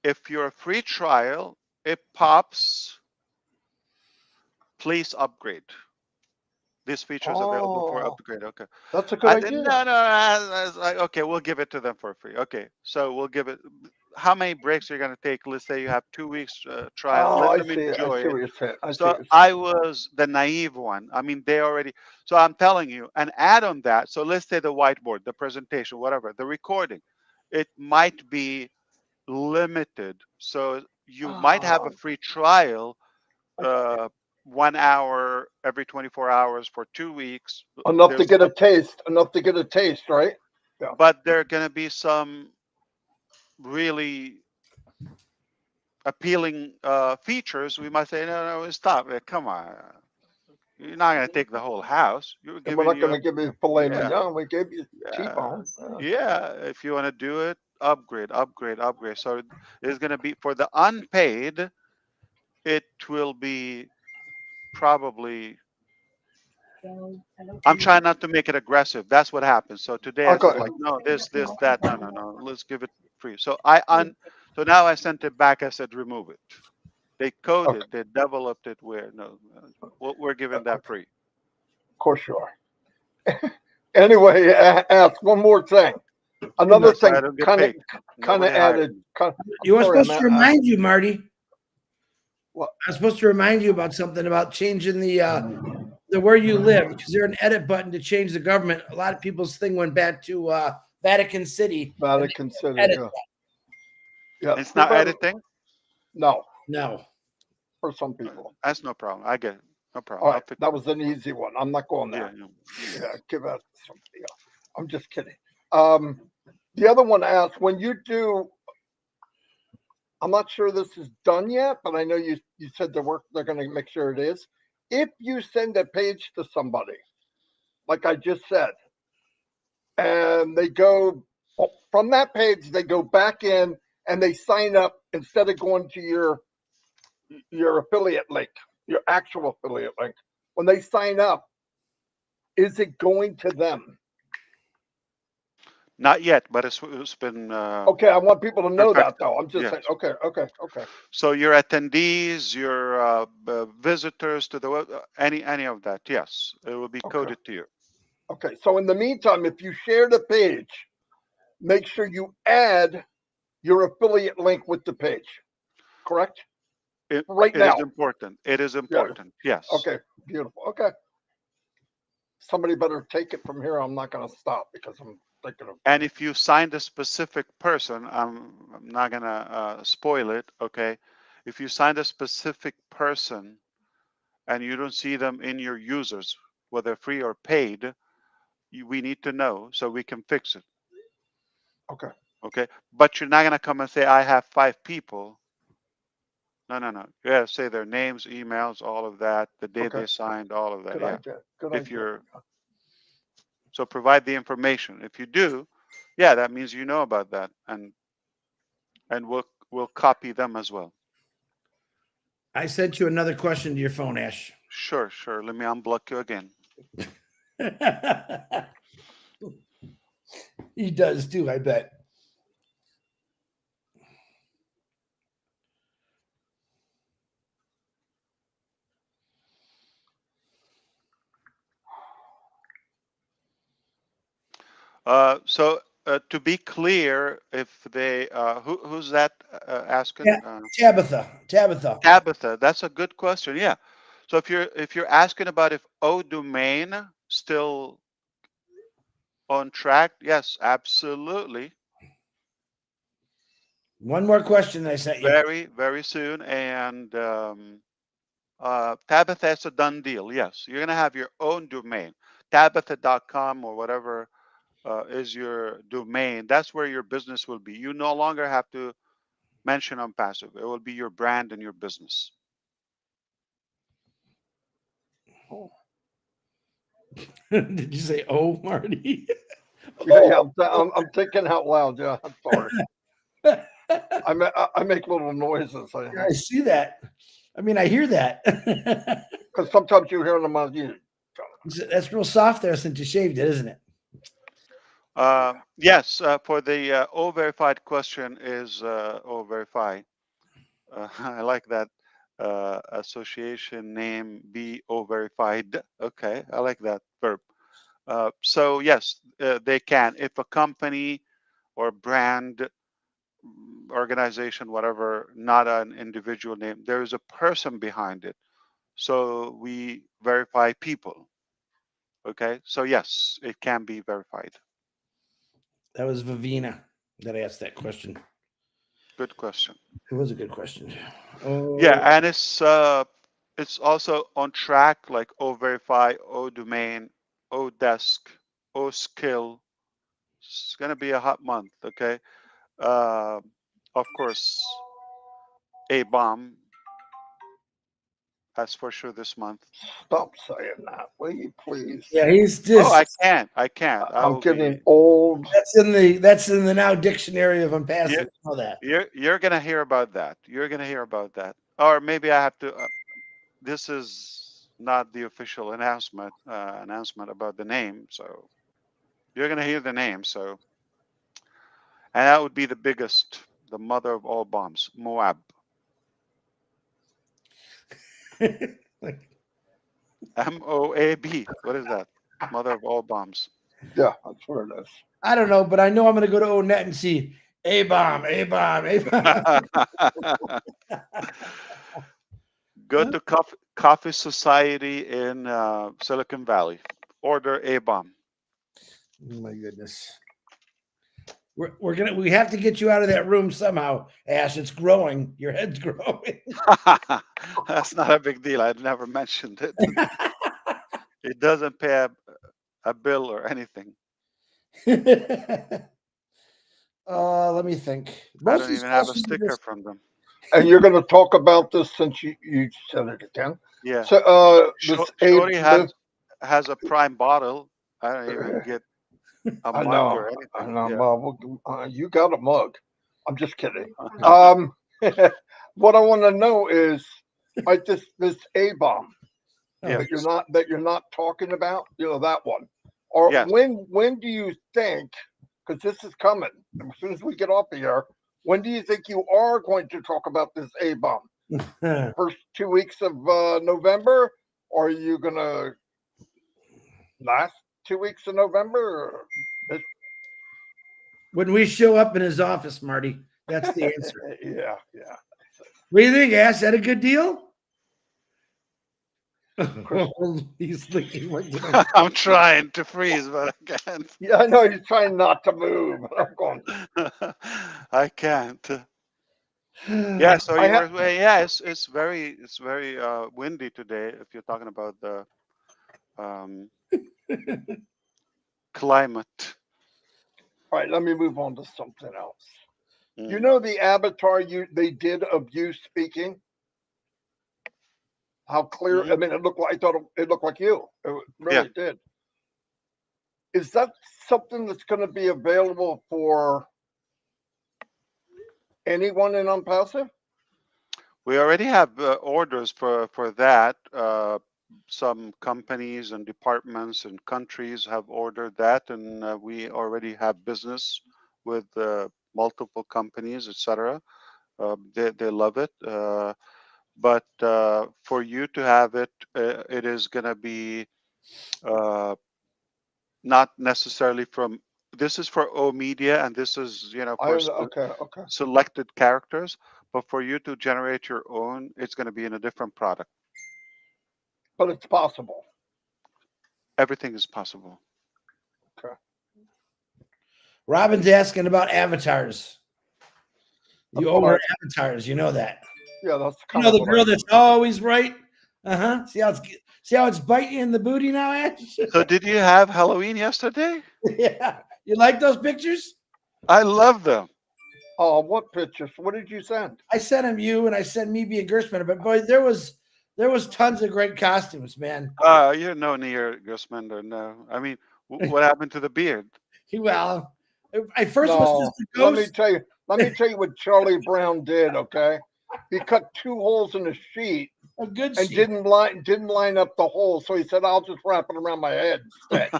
If you're a free trial, it pops. Please upgrade. This feature is available for
oh,
upgrade. Okay.
that's a good
I said,
idea.
no, no. I was like, okay, we'll give it to them for free. Okay, so we'll give it. How many breaks are you going to take? Let's say you have 2 weeks trial.
Oh,
Let
I
them
see. I
enjoy
see
it.
what you're saying. I see
So
what you're saying.
I was the naive one. I mean, they already. So I'm telling you, and add on that. So let's say the whiteboard, the presentation, whatever, the recording, it might be limited. So you might have a
Oh,
free trial,
I got you.
uh, 1 hour every 24 hours for 2 weeks.
Enough to
There's
get a
some,
taste. Enough to get a taste, right? Yeah.
but there are going to be some really appealing features. We might say, no, no, stop it. Come on. You're not going to take the whole house. You're
And we're
giving
not
you
going
a,
to give you filet
yeah,
mignon. We gave you
yeah,
T-bone. Yeah.
yeah. If you want to do it, upgrade, upgrade, upgrade. So it's going to be for the unpaid, it will be probably, I'm trying not to make it aggressive. That's what happens. So today I
Okay.
said like, no, this, that, no, no, no. Let's give it free. So so now I sent it back. I said, remove it. They
Okay.
coded, they developed it where no, we're giving that
Of
free.
course you are. Anyway, ask one more thing. Another
So I
thing,
don't get
kind of,
paid.
kind of
Nobody hired
added.
me.
I'm
You were
sorry.
supposed to remind you, Marty.
What?
I was supposed to remind you about something about changing the where you live, because there's an edit button to change the government. A lot of people's thing went back to Vatican City. And
Vatican
they
City.
edit
Yeah. Yeah.
It's
Too
not
bad.
editing.
No,
no.
for some people.
That's no problem. I get it. No problem.
All
I'll
right.
fix
That
it.
was an easy one. I'm not going
Yeah,
there.
yeah.
Yeah. Give that to somebody else. I'm just kidding. Um, the other one asked when you do. I'm not sure this is done yet, but I know you said they're going to make sure it is. If you send a page to somebody, like I just said, and they go from that page, they go back in and they sign up instead of going to your affiliate link, your actual affiliate link. When they sign up, is it going to them?
Not yet, but it's been
Okay, I want people to know that
perfected.
though. I'm just
Yes.
saying. Okay, okay, okay.
So your attendees, your visitors to the web, any of that, yes, it will be
Okay.
coded to you.
Okay. So in the meantime, if you share the page, make sure you add your affiliate link with the page. Correct?
It,
Right
it is
now.
important. It is
Yeah.
important. Yes.
Okay. Beautiful. Okay. Somebody better take it from here. I'm not going to stop because I'm thinking of.
And if you signed a specific person, I'm not gonna spoil it. Okay. If you signed a specific person and you don't see them in your users, whether free or paid, we need to know so we can fix it.
Okay.
Okay. But you're not going to come and say, I have 5 people. No, no, no. You got to say their names, emails, all of that, the day
Okay.
they signed, all of that.
Good
Yeah.
idea. Good
If
idea.
you're so provide the information. If you do, yeah, that means you know about that, and we'll copy them as well.
I sent you another question to your phone, Ash.
Sure, sure. Let me unblock you again.
He does too, I bet.
So to be clear, if they who's that asking?
Yeah, Tabitha.
Tabitha, that's a good question. Yeah. So if you're asking about if O domain still on track, yes, absolutely.
One more question that I sent you.
Very, very soon. And Tabitha, that's a done deal. Yes, you're gonna have your own domain, Tabitha.com or whatever is your domain. That's where your business will be. You no longer have to mention ONPASSIVE. It will be your brand and your business.
Oh.
Did you say "oh, Marty"?
Yeah, I'm thinking out loud. Yeah, I'm sorry. I make little noises.
I see that. I mean, I hear that.
Because sometimes you hear them on you.
That's real soft there since you shaved it, isn't it?
Yes, for the O verified question is O verify. I like that association name, be O verified. Okay, I like that verb. So yes, they can. If a company or brand, organization, whatever, not an individual name, there is a person behind it. So we verify people. Okay, so yes, it can be verified.
That was Vivina that asked that question.
Good question.
It was a good question. Oh.
Yeah, and it's also on track, like O verify, O domain, O desk, O skill. It's gonna be a hot month. Okay, of course, A bomb. That's for sure this month.
Stop saying that, will you please?
Yeah, he's
Oh,
just.
I can't. I can't. I
I'm
will
getting
be.
old.
That's in the now dictionary of ONPASSIVE.
Yeah.
You know that.
You're gonna hear about that. You're gonna hear about that. Or maybe I have to. This is not the official announcement about the name, so you're gonna hear the name. So, and that would be the biggest, the mother of all bombs, Moab.
Like,
MOAB. What is that? Mother of all bombs.
Yeah, that's where it is.
I don't know, but I know I'm going to go to ONET and see A bomb.
Go to Coffee Society in Silicon Valley. Order A bomb.
Oh my goodness. We have to get you out of that room somehow, Ash. It's growing. Your head's growing.
That's not a big deal. I'd never mentioned it. It doesn't pay a bill or anything.
Let me think.
I don't even have a sticker from them.
And you're going to talk about this since you said it again.
Yeah.
So
Shorty has a prime bottle. I don't even get a mug or anything.
I know,
Yeah.
Bob. You got a mug. I'm just kidding. What I want to know is, like this A bomb that you're not talking about. You know that one. Or
Yes.
when do you think? Because this is coming as soon as we get off the air. When do you think you are going to talk about this A bomb? First 2 weeks of November, or are you gonna last 2 weeks of November?
When we show up in his office, Marty, that's the answer.
Yeah.
What do you think, Ash? Is that a good deal? He's looking like
I'm trying to freeze, but I can't.
Yeah, I know he's trying not to move. I'm going.
I can't. Yeah, so
I
you
have.
were, yeah, it's very windy today. If you're talking about the um, climate.
All right, let me move on to something else. You
Mm.
know the avatar they did of you speaking? How clear?
Mhm.
I mean, it looked like I thought it looked like you. It
Yeah,
really did. Is that something that's going to be available for anyone in Unpassive?
we already have orders for that. Some companies and departments and countries have ordered that, and we already have business with multiple companies, etc. They love it. But for you to have it, it is going to be uh, not necessarily from. This is for O Media, and this is for
Okay, okay,
selected characters. But for you to generate your own, it's going to be in a different product.
but it's possible.
Everything is possible.
Okay.
Robin's asking about avatars. You owe her avatars. You know that.
Yeah, that's
You
kind
know
of
the
what
girl that's always right. See how it's biting you in the booty now, Ash?
So did you have Halloween yesterday?
Yeah. You like those pictures?
I love them.
Oh, what pictures? What did you send?
I sent him you and I sent me be a Gershman, but boy, there was tons of great costumes, man.
You're no near Gusmender, no. I mean, what happened to the beard?
Well, I first was just
No,
a
let me
ghost.
tell you. Let me tell you what Charlie Brown did. Okay, he cut 2 holes in the sheet
A good
and
sheet.
didn't line up the hole. So he said, "I'll just wrap it around my head instead."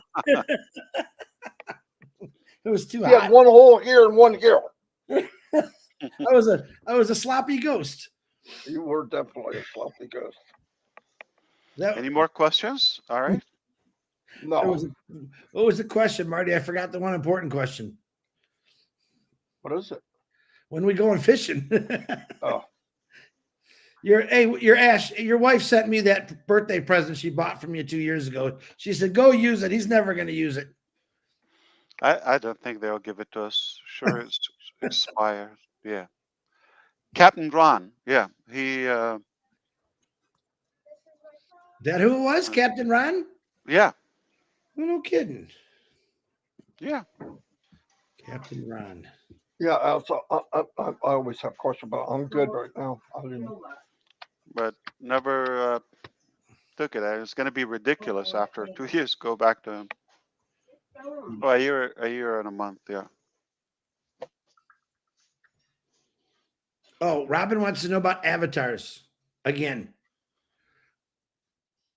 It was too
He had
hot.
1 hole here and 1 here.
I was a sloppy ghost.
You were definitely a sloppy ghost.
That,
Any more questions? All right.
No,
what was the question, Marty? I forgot the one important question.
what is it?
When we going fishing?
Oh,
your Ash, your wife sent me that birthday present she bought from you 2 years ago. She said, "Go use it." He's never going to use it.
I don't think they'll give it to us. Sure, it's expired. Yeah. Captain Ron. Yeah, he.
That who it was, Captain Ron?
Yeah,
Oh, no kidding,
yeah.
Captain Ron.
yeah. Also, I always have questions about. I'm good right now. I didn't.
But never took it. It's going to be ridiculous after 2 years. Go back to him. Oh, a year and a month. Yeah.
Oh, Robin wants to know about avatars again.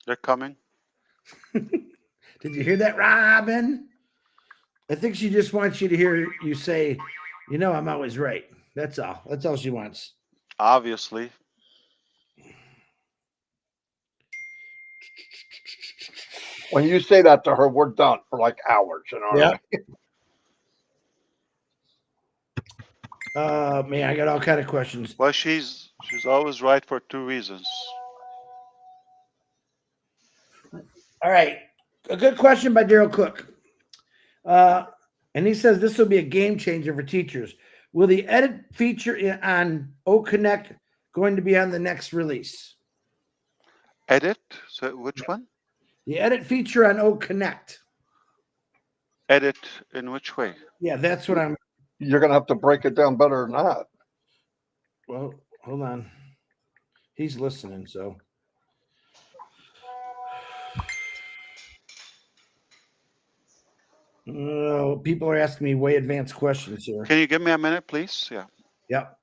They're coming.
Did you hear that, Robin? I think she just wants you to hear you say, I'm always right. That's all. That's all she wants.
Obviously.
When you say that to her, we're done for like hours.
Yeah. Man, I got all kind of questions.
Well, she's always right for 2 reasons.
All right. A good question by Daryl Cook. And he says this will be a game changer for teachers. Will the edit feature on OConnect going to be on the next release?
Edit? So which one?
The edit feature on OConnect.
Edit in which way?
Yeah, that's what I'm.
You're gonna have to break it down better than that.
Well, hold on. He's listening, so. People are asking me way advanced questions here.
Can you give me a minute, please? Yeah.
Yep.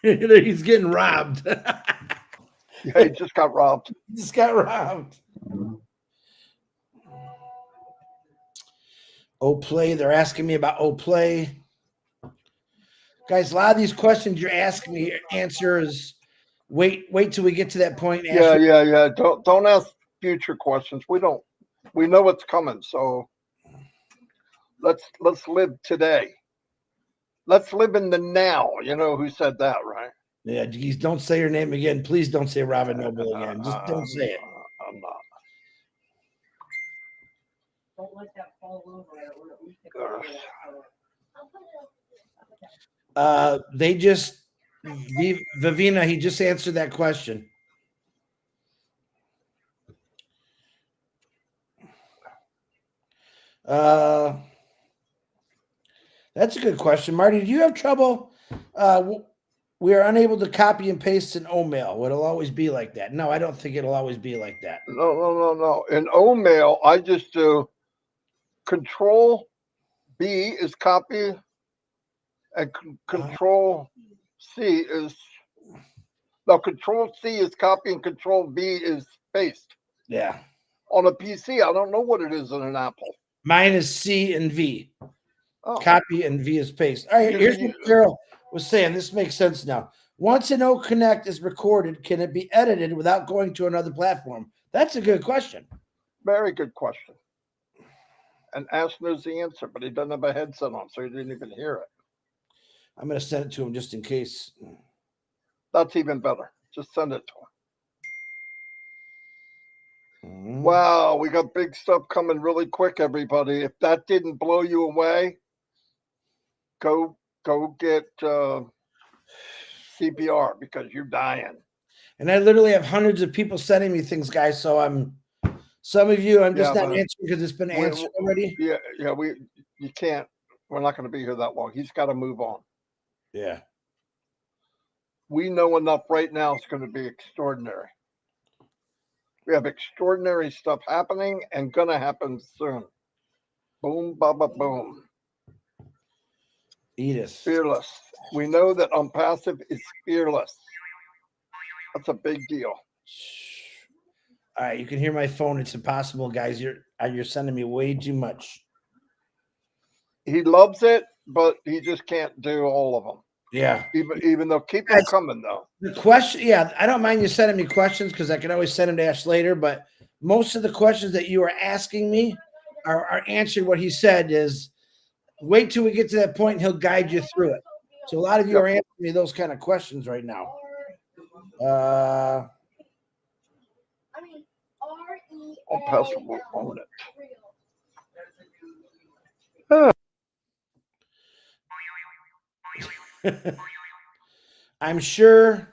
He's getting robbed.
Yeah, he just got robbed.
Just got robbed. Play. They're asking me about Play. Guys, a lot of these questions you're asking me, answer is wait till we get to that point.
Yeah. Don't ask future questions. We know what's coming. So let's live today. Let's live in the now. You know who said that, right?
Yeah, geez, don't say your name again. Please don't say Robin Noble again. Just don't say it.
I'm not.
Don't let that fall over.
They just Vivina, he just answered that question. That's a good question, Marty. Do you have trouble? We are unable to copy and paste an OMail. Will it always be like that? No, I don't think it'll always be like that.
No. In OMail, I just do Control B is copy, and Control C is Control C is copy, and Control V is paste.
Yeah.
On a PC, I don't know what it is in an Apple.
Mine is C and V.
Oh.
Copy and V is paste. All right, here's what Carol was saying. This makes sense now. Once an O Connect is recorded, can it be edited without going to another platform? That's a good question.
Very good question. And Ash knows the answer, but he doesn't have a headset on, so he didn't even hear it.
I'm going to send it to him just in case.
That's even better. Just send it to him. Wow, we got big stuff coming really quick, everybody. If that didn't blow you away, go get CPR because you're dying.
And I literally have hundreds of people sending me things, guys. So some of you, I'm just not answering because it's been answered already.
Yeah, you can't. We're not going to be here that long. He's got to move on.
Yeah.
We know enough right now. It's going to be extraordinary. We have extraordinary stuff happening and going to happen soon. Boom, baba, boom.
Edith.
Fearless. We know that ONPASSIVE is fearless. That's a big deal.
All right, you can hear my phone. It's impossible, guys. You're sending me way too much.
He loves it, but he just can't do all of them.
Yeah.
Even though keep them coming though.
The question, yeah, I don't mind you sending me questions because I can always send them to Ash later. But most of the questions that you are asking me are answered. What he said is, wait till we get to that point, and he'll guide you through it. So a lot of you are answering me those kind of questions right now.
ONPASSIVE will own
it. I'm sure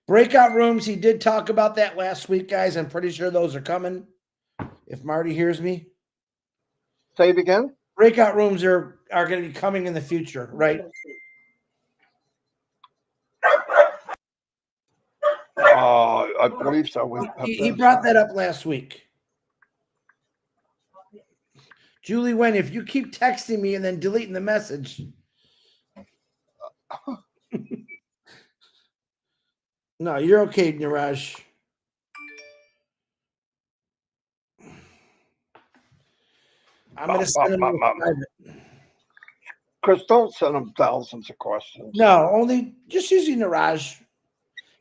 breakout rooms, he did talk about that last week, guys. I'm pretty sure those are coming. If Marty hears me.
Say it again.
Breakout rooms are going to be coming in the future, right?
I believe so.
He brought that up last week. Julie Wen, if you keep texting me and then deleting the message. No, you're okay, Niraj. I'm going to send him private.
Chris, don't send him thousands of questions.
No, only just using Niraj.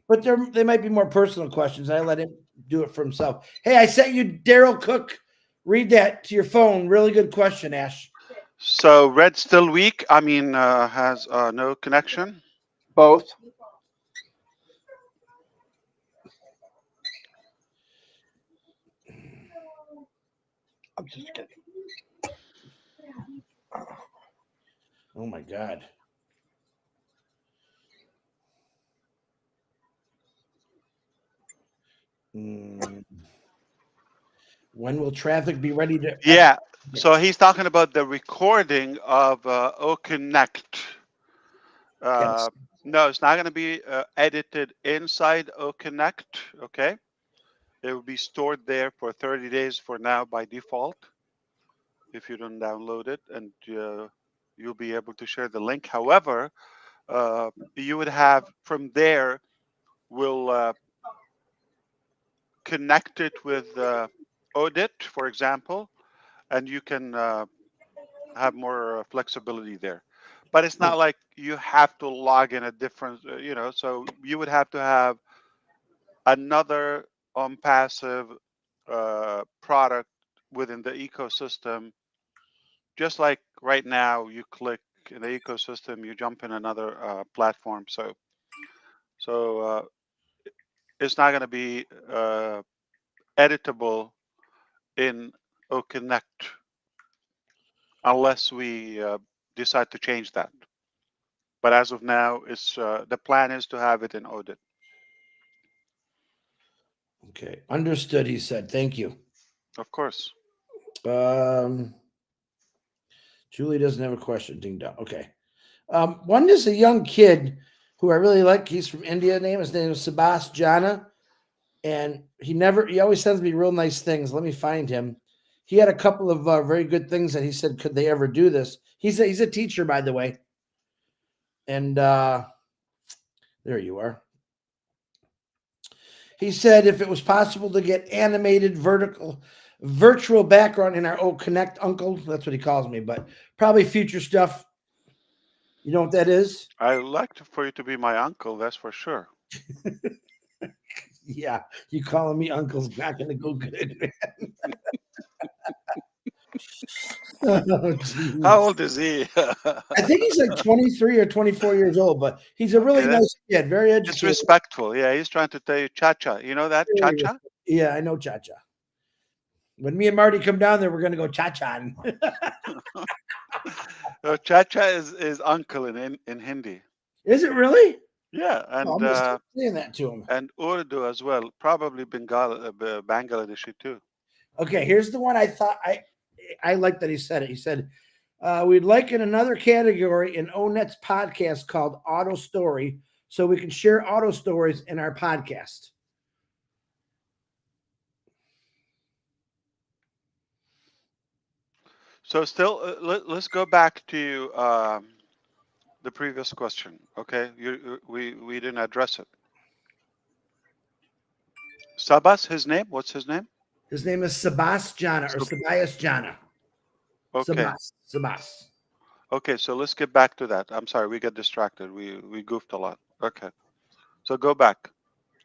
But they might be more personal questions. I let him do it for himself. Hey, I sent you Daryl Cook. Read that to your phone. Really good question, Ash.
So Red's still weak. I mean, has no connection.
Both. I'm just kidding.
Oh my God. When will traffic be ready to?
Yeah. So he's talking about the recording of OConnect.
Yes.
No, it's not going to be edited inside OConnect. Okay. It will be stored there for 30 days for now by default. If you don't download it, and you'll be able to share the link. However, you would have from there, we'll connect it with Audit, for example, and you can have more flexibility there. But it's not like you have to log in a different, so you would have to have another ONPASSIVE product within the ecosystem. Just like right now, you click in the ecosystem, you jump in another platform. So it's not going to be editable in OConnect. unless we decide to change that. But as of now, it's the plan is to have it in audit.
Okay, understood. He said, "Thank you."
Of course.
Julie doesn't have a question. Ding dong. Okay. One is a young kid who I really like. He's from India. His name is Sebastiana, and he always sends me real nice things. Let me find him. He had a couple of very good things that he said, could they ever do this? He's a teacher, by the way. And there you are. He said if it was possible to get animated virtual background in our Connect Uncle, that's what he calls me, but probably future stuff. You know what that is?
I like for you to be my uncle, that's for sure.
Yeah, you calling me uncle's not going to go good, man. Oh,
How old is he?
I think he's like 23 or 24 years old, but he's a really
Okay,
nice kid, very
it's
educated.
respectful. Yeah, he's trying to tell you cha-cha. You know that? Cha-cha?
Yeah, I know cha-cha. When me and Marty come down there, we're going to go cha-cha.
Cha-cha is uncle in Hindi.
Is it really?
Yeah,
Oh, I'm
and
going to start saying that to him.
and Urdu as well. Probably Bangladeshi too.
Okay, here's the one I thought I like that he said it. He said, we'd like in another category in ONET's podcast called Auto Story, so we can share auto stories in our podcast.
So still, let's go back to the previous question. Okay, we didn't address it. Sabas, his name? What's his name?
His name is Sebastiana or Sebastiana.
Okay.
Sabas.
Okay, so let's get back to that. I'm sorry, we got distracted. We goofed a lot. Okay, so go back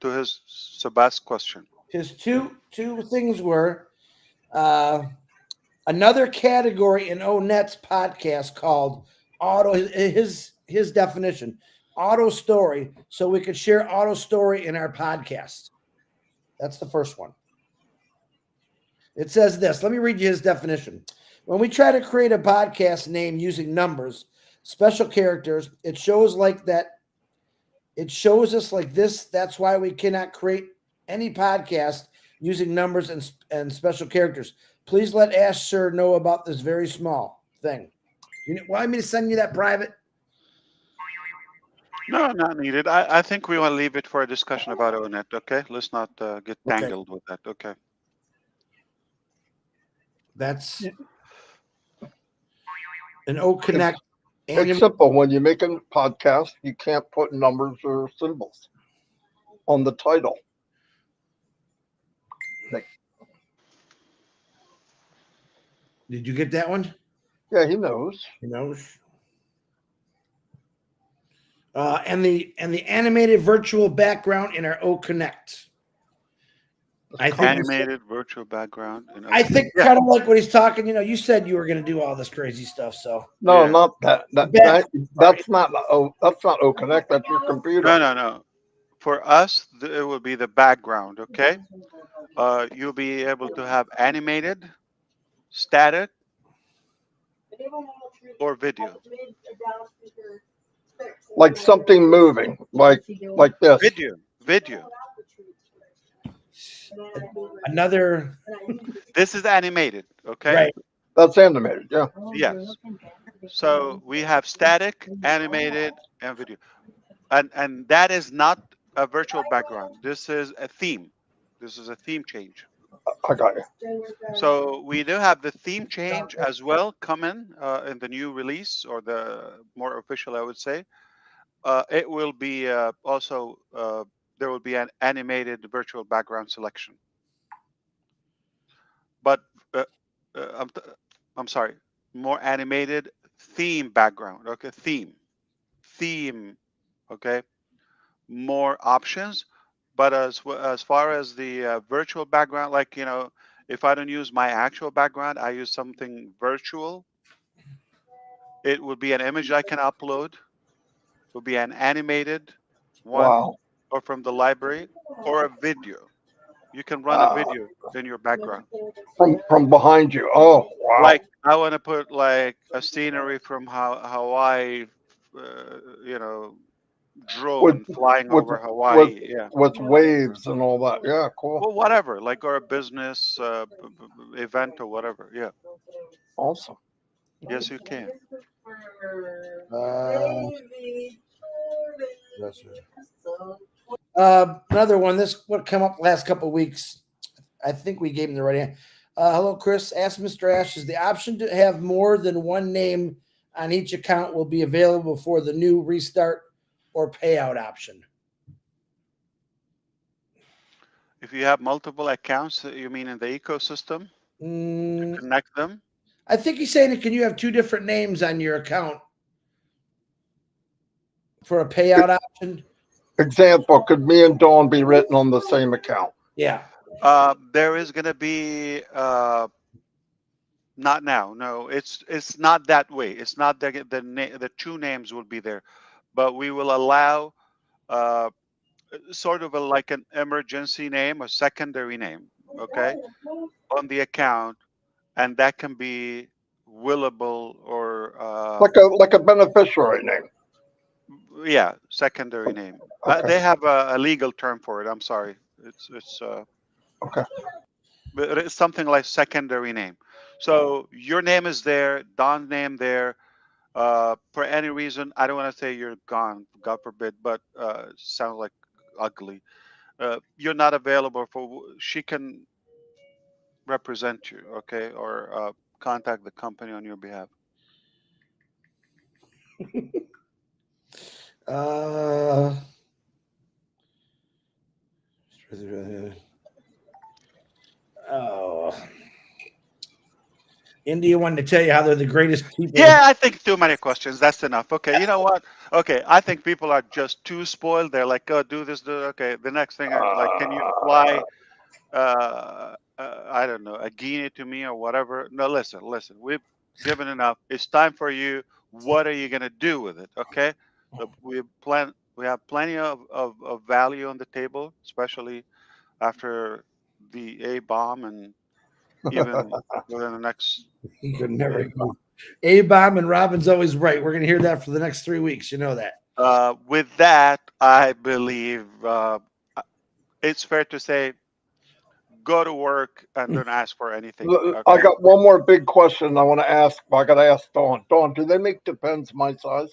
to his Sabas question.
His two things were another category in ONET's podcast called auto. His definition, auto story, so we could share auto story in our podcast. That's the first one. It says this. Let me read you his definition. When we try to create a podcast name using numbers, special characters, it shows like that. It shows us like this. That's why we cannot create any podcast using numbers and special characters. Please let Ash Sir know about this very small thing. You want me to send you that private?
No, not needed. I think we want to leave it for a discussion about ONET. Okay, let's not get tangled with that. Okay.
That's an Connect.
It's simple. When you make a podcast, you can't put numbers or symbols on the title.
Did you get that one?
Yeah, he knows.
He knows. And the animated virtual background in our Connect.
I think
Animated virtual background.
I think kind of like what he's talking. You said you were going to do all this crazy stuff. So
no,
Yeah.
not that. That's not Connect. That's your computer.
No. For us, it will be the background. Okay. You'll be able to have animated, static, or video.
Like something moving, like this.
Video.
another.
This is animated. Okay.
Right.
That's animated. Yeah.
Yes. So we have static, animated, and video, and that is not a virtual background. This is a theme. This is a theme change.
I got you.
So we do have the theme change as well coming in the new release, or the more official, I would say. It will be also there will be an animated virtual background selection. But I'm sorry, more animated theme background. Okay, theme. Okay, more options. But as far as the virtual background, like if I don't use my actual background, I use something virtual. It would be an image I can upload. It would be an animated one,
Wow.
or from the library, or a video. You can run a video in your background.
From behind you. Oh, wow.
Like I want to put like a scenery from Hawaii, you know,
With
drone flying
with
over
with
Hawaii. Yeah.
with waves and all that. Yeah, cool.
Well, whatever, like or a business event or whatever. Yeah.
Awesome.
Yes, you can.
Another one. This what come up last couple of weeks. I think we gave him the right answer. Hello, Chris. Ask Mr. Ash, is the option to have more than one name on each account will be available for the new restart or payout option?
If you have multiple accounts, you mean in the ecosystem to connect them?
I think he's saying, can you have two different names on your account for a payout option?
Example, could me and Dawn be written on the same account?
Yeah.
There is going to be not now. No, it's not that way. It's not the two names will be there, but we will allow sort of like an emergency name, a secondary name, okay, on the account, and that can be willable or
Like a beneficiary name.
yeah, secondary name.
Okay.
They have a legal term for it. I'm sorry. It's
Okay.
but it's something like secondary name. So your name is there, Don's name there. For any reason, I don't want to say you're gone, God forbid, but sounds like ugly. You're not available for. She can represent you, okay, or contact the company on your behalf.
Oh, India wanted to tell you how they're the greatest people.
Yeah, I think too many questions. That's enough. Okay, you know what? Okay, I think people are just too spoiled. They're like, oh, do this, do okay. The next thing, like, can you fly? I don't know, a guinea to me or whatever. No, listen. We've given enough. It's time for you. What are you gonna do with it? Okay. We plan. We have plenty of value on the table, especially after the A bomb and even within the next.
He could never go. A-bomb and Robin's always right. We're going to hear that for the next 3 weeks. You know that.
With that, I believe it's fair to say go to work and don't ask for anything.
I
Okay.
got one more big question I want to ask. I got to ask Dawn. Dawn, do they make Depends my size?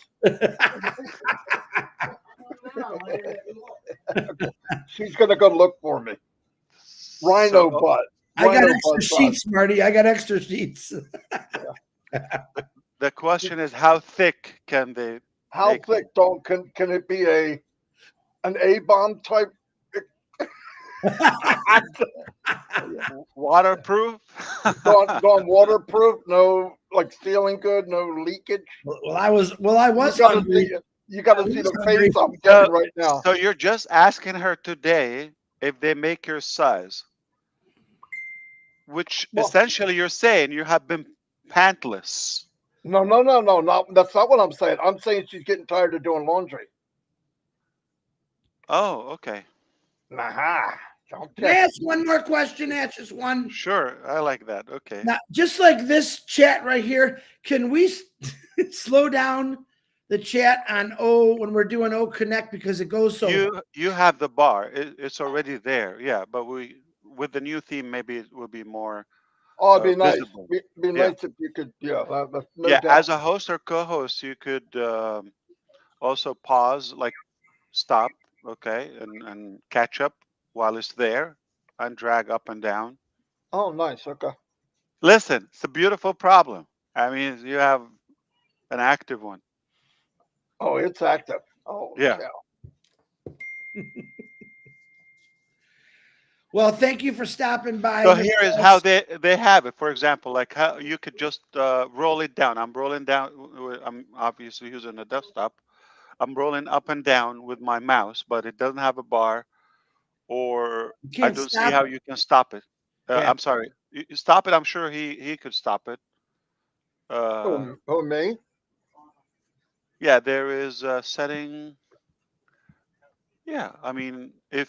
She's gonna go look for me. Rhino
So,
butt.
I got
Rhino
extra
butt
sheets, Marty. I got extra sheets.
the question is, how thick can they
How
make them?
thick, Dawn? Can it be an A bomb type?
Waterproof?
Dawn waterproof? No, like sealing good? No leakage?
Well, I was hungry.
You got to see the face I'm
So,
getting right now.
so you're just asking her today if they make your size, which
Well,
essentially you're saying you have been pantless.
no, that's not what I'm saying. I'm saying she's getting tired of doing laundry.
Oh, okay.
Nah.
Can I ask one more question? Ask just one.
Sure, I like that. Okay.
Now, just like this chat right here, can we slow down the chat on when we're doing O Connect because it goes so.
You have the bar. It's already there. Yeah, but with the new theme maybe it will be more
Oh, it'd be nice.
visible.
Be
Yeah.
nice if you could. Yeah, that's no
Yeah,
doubt.
as a host or co-host, you could also pause, like stop, okay, and catch up while it's there, and drag up and down.
Oh, nice. Okay.
Listen, it's a beautiful problem. I mean, you have an active one.
Oh, it's active. Oh,
Yeah.
Well, thank you for stopping by.
So here is how they have it. For example, like how you could just roll it down. I'm rolling down. I'm obviously using a desktop. I'm rolling up and down with my mouse, but it doesn't have a bar, or I don't see how you can stop it.
Yeah.
I'm sorry. You stop it. I'm sure he could stop it.
Me?
Yeah, there is a setting. Yeah, I mean, if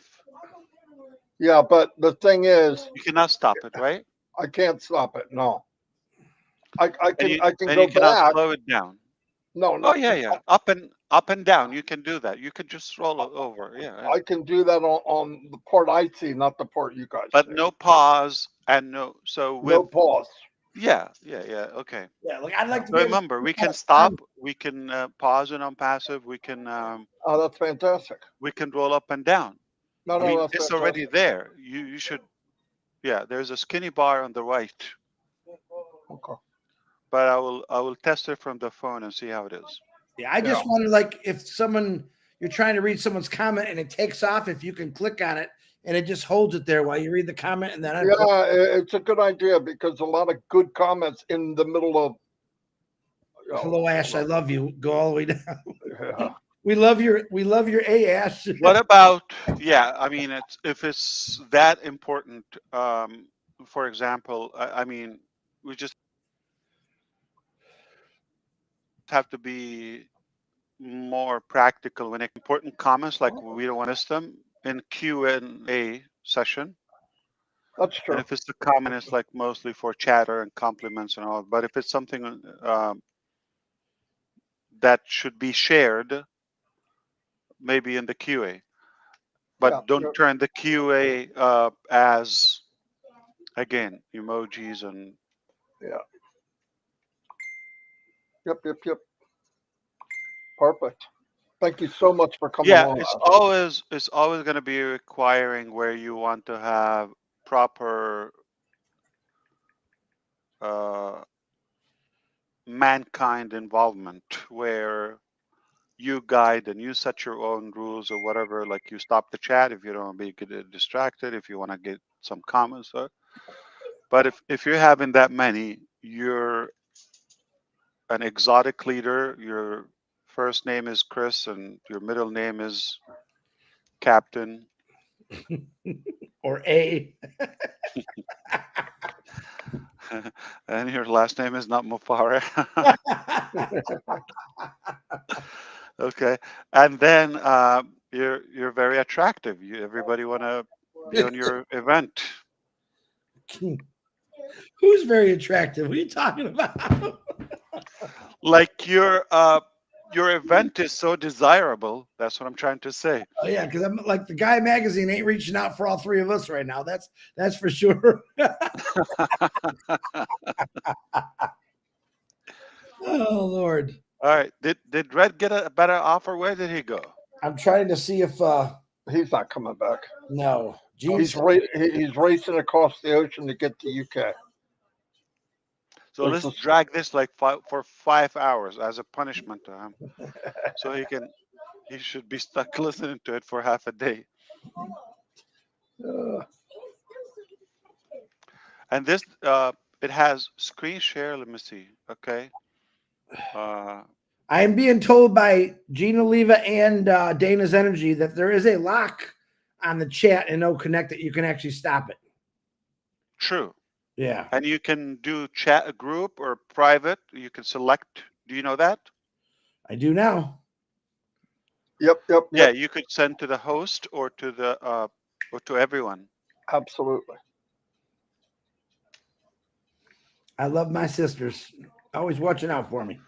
Yeah, but the thing is,
You cannot stop it, right?
I can't stop it. No, I
And
can
you
go
cannot
back.
slow it down.
No,
Oh
no,
yeah, yeah. Up and down. You can do that. You can just roll it over. Yeah, yeah.
I can do that on the part I see, not the part you guys
But
see.
no pause and no. So with
No pause.
yeah, yeah, yeah. Okay.
Yeah, like I'd like to
So
be able
remember, we can
to
stop. We can pause in unpassive.
Oh, that's fantastic.
We can roll up and down.
No,
I mean,
no, that's
it's already
fantastic.
there. You should. Yeah, there's a skinny bar on the right,
Okay.
but I will test it from the phone and see how it is.
Yeah, I just
Yeah.
wonder, like, if you're trying to read someone's comment and it takes off, if you can click on it and it just holds it there while you read the comment and then
Yeah, it's a good idea because a lot of good comments in the middle of.
hello Ash, I love you. Go all the way down.
Yeah.
We love your A Ash.
What about? Yeah, I mean, if it's that important. For example, I mean, we just have to be more practical when important comments like we don't want to miss them in Q&A session.
That's true.
And if it's the comment, it's like mostly for chatter and compliments and all. But if it's something that should be shared, maybe in the QA. But
Yeah,
don't turn the QA as again emojis and
yeah. Yep, yep, yep. Perfect. Thank you so much for coming
yeah,
on.
it's always going to be requiring where you want to have proper mankind involvement, where you guide and you set your own rules or whatever. Like you stop the chat if you don't want to get distracted, if you want to get some comments. But if you're having that many, you're an exotic leader. Your first name is Chris and your middle name is Captain.
Or A.
And your last name is not Mufareh. Okay, and then you're very attractive. Everybody want to be on your event.
Who's very attractive? What are you talking about?
Like your event is so desirable. That's what I'm trying to say.
Oh yeah, because I'm like the Guy magazine ain't reaching out for all three of us right now. That's for sure. Oh Lord.
All right. Did Red get a better offer? Where did he go?
I'm trying to see if
He's not coming back.
no.
He's racing across the ocean to get to UK.
So let's drag this like for 5 hours as a punishment to him, so he should be stuck listening to it for half a day. And this it has screen share. Let me see. Okay.
I am being told by Gina Leva and Dana's Energy that there is a lock on the chat and no connect that you can actually stop it.
True.
Yeah.
And you can do chat a group or private. You can select. Do you know that?
I do now.
Yep.
Yeah, you could send to the host or to the or to everyone.
Absolutely.
I love my sisters. Always watching out for me.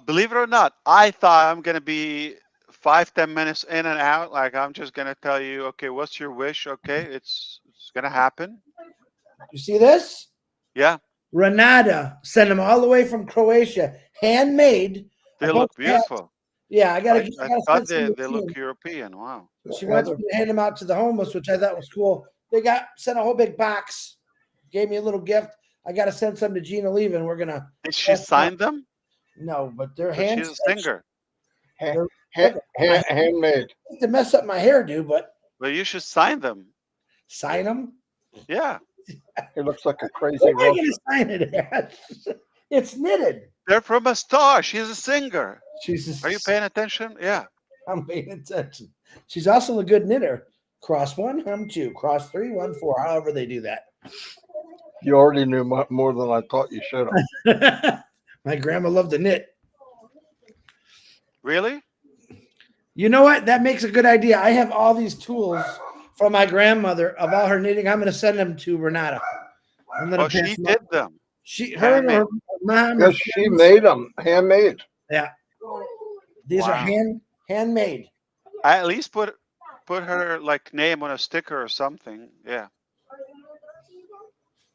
Believe it or not, I thought I'm gonna be 5-10 minutes in and out. Like I'm just gonna tell you, okay, what's your wish? Okay, it's gonna happen.
You see this?
Yeah.
Renata sent them all the way from Croatia, handmade.
They look beautiful.
Yeah, I gotta.
I thought they look European. Wow.
She wants me to hand them out to the homeless, which I thought was cool. They sent a whole big box, gave me a little gift. I got to send some to Gina Leva, and we're gonna.
Did she sign them?
No, but they're hand.
She's a singer.
Handmade.
To mess up my hairdo, but.
Well, you should sign them.
Sign them.
Yeah.
It looks like a crazy.
Where am I going to sign it at? It's knitted.
They're from a star. She's a singer.
Jesus.
Are you paying attention? Yeah.
I'm paying attention. She's also a good knitter. Cross 1, hum 2. Cross 3, 1, 4. However they do that.
You already knew more than I thought you should have.
My grandma loved to knit.
Really?
You know what? That makes a good idea. I have all these tools from my grandmother of all her knitting. I'm going to send them to Renata. I'm going
Oh,
to pass
she
them
did
up.
them.
Her and her
Handmade.
mom.
Yes, she made them handmade.
Yeah. These are
Wow.
handmade.
I at least put her like name on a sticker or something. Yeah.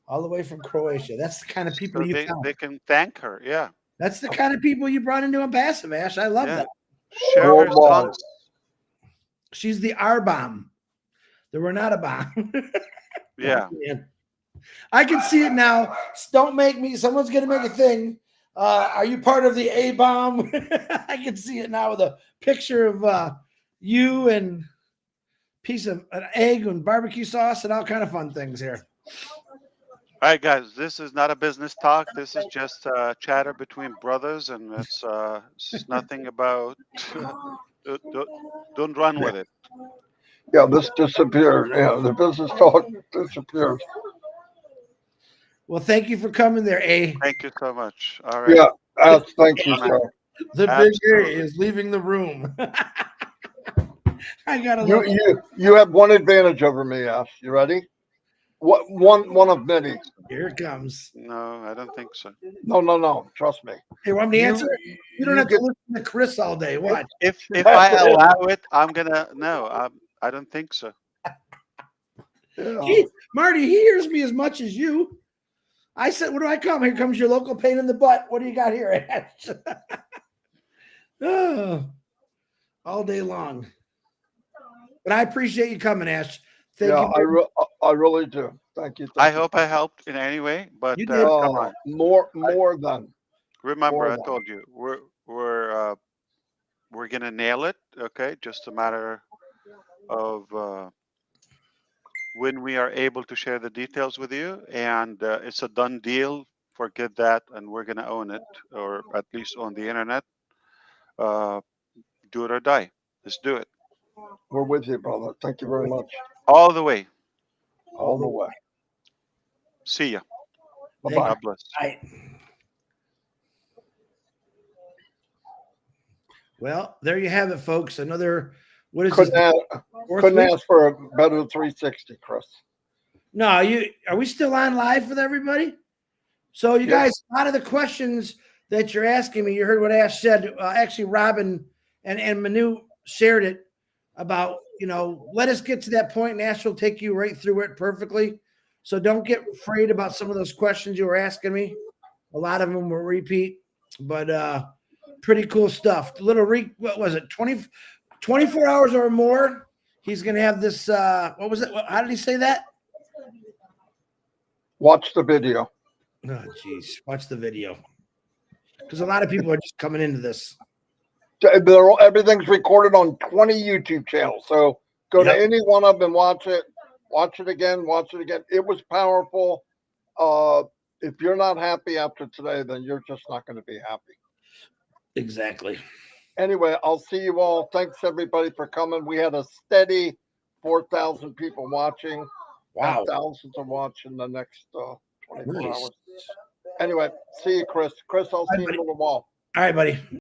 All the way from Croatia. That's the kind of people
So
you
they
found.
can thank her. Yeah.
That's the kind of people you brought into ONPASSIVE, Ash. I love
Yeah.
that.
Share her
Worldwide.
songs.
She's the R bomb, the Renata bomb.
Yeah.
Man. I can see it now. Don't make me. Someone's gonna make a thing. Are you part of the A bomb? I can see it now with a picture of you and piece of an egg and barbecue sauce and all kind of fun things here.
All right, guys. This is not a business talk. This is just chatter between brothers, and it's nothing about. Don't run with it.
Yeah, this disappeared. Yeah, the business talk disappeared.
Well, thank you for coming there, A.
Thank you so much. All right.
Yeah, thank you, sir.
The big
Absolutely.
A is leaving the room. I gotta
You
look.
you have one advantage over me, Ash. You ready? What one of many?
Here it comes.
No, I don't think so.
No. Trust me.
Hey, want me to answer? You don't have to
get
listen to Chris all day. What?
If I allow it, I'm gonna no. I don't think so.
yeah.
Marty, he hears me as much as you. I said, what do I come? Here comes your local pain in the butt. What do you got here, Ash? Oh, all day long. But I appreciate you coming, Ash. Thank
Yeah,
you.
I really do. Thank you.
I hope I helped in any way, but
You did.
come on.
More than.
Remember, I
More
told you we're gonna nail it. Okay, just a matter of when we are able to share the details with you, and it's a done deal. Forget that, and we're gonna own it, or at least on the internet. Uh, do it or die. Let's do it
We're with you, brother. Thank you very much.
all the way.
All the way.
See ya.
Bye-bye.
God bless.
Right. Well, there you have it, folks. Another, what is this?
Couldn't ask for a better 360, Chris.
No, are we still on live with everybody? So you guys, a lot of the questions that you're asking me, you heard what Ash said. Actually, Robin and Manu shared it about, let us get to that point, and Ash will take you right through it perfectly. So don't get afraid about some of those questions you were asking me. A lot of them were repeat, but pretty cool stuff. What was it? 24 hours or more. He's going to have this. What was it? How did he say that?
Watch the video.
Oh, geez. Watch the video. Because a lot of people are just coming into this.
Everything's recorded on 20 YouTube channels. So go to any one of them, watch it again, watch it again. It was powerful. If you're not happy after today, then you're just not going to be happy.
Exactly.
Anyway, I'll see you all. Thanks everybody for coming. We had a steady 4,000 people watching.
Wow.
And thousands are watching the next 24
Nice.
hours. Anyway, see you, Chris. Chris, I'll see you in a little while.
All right, buddy.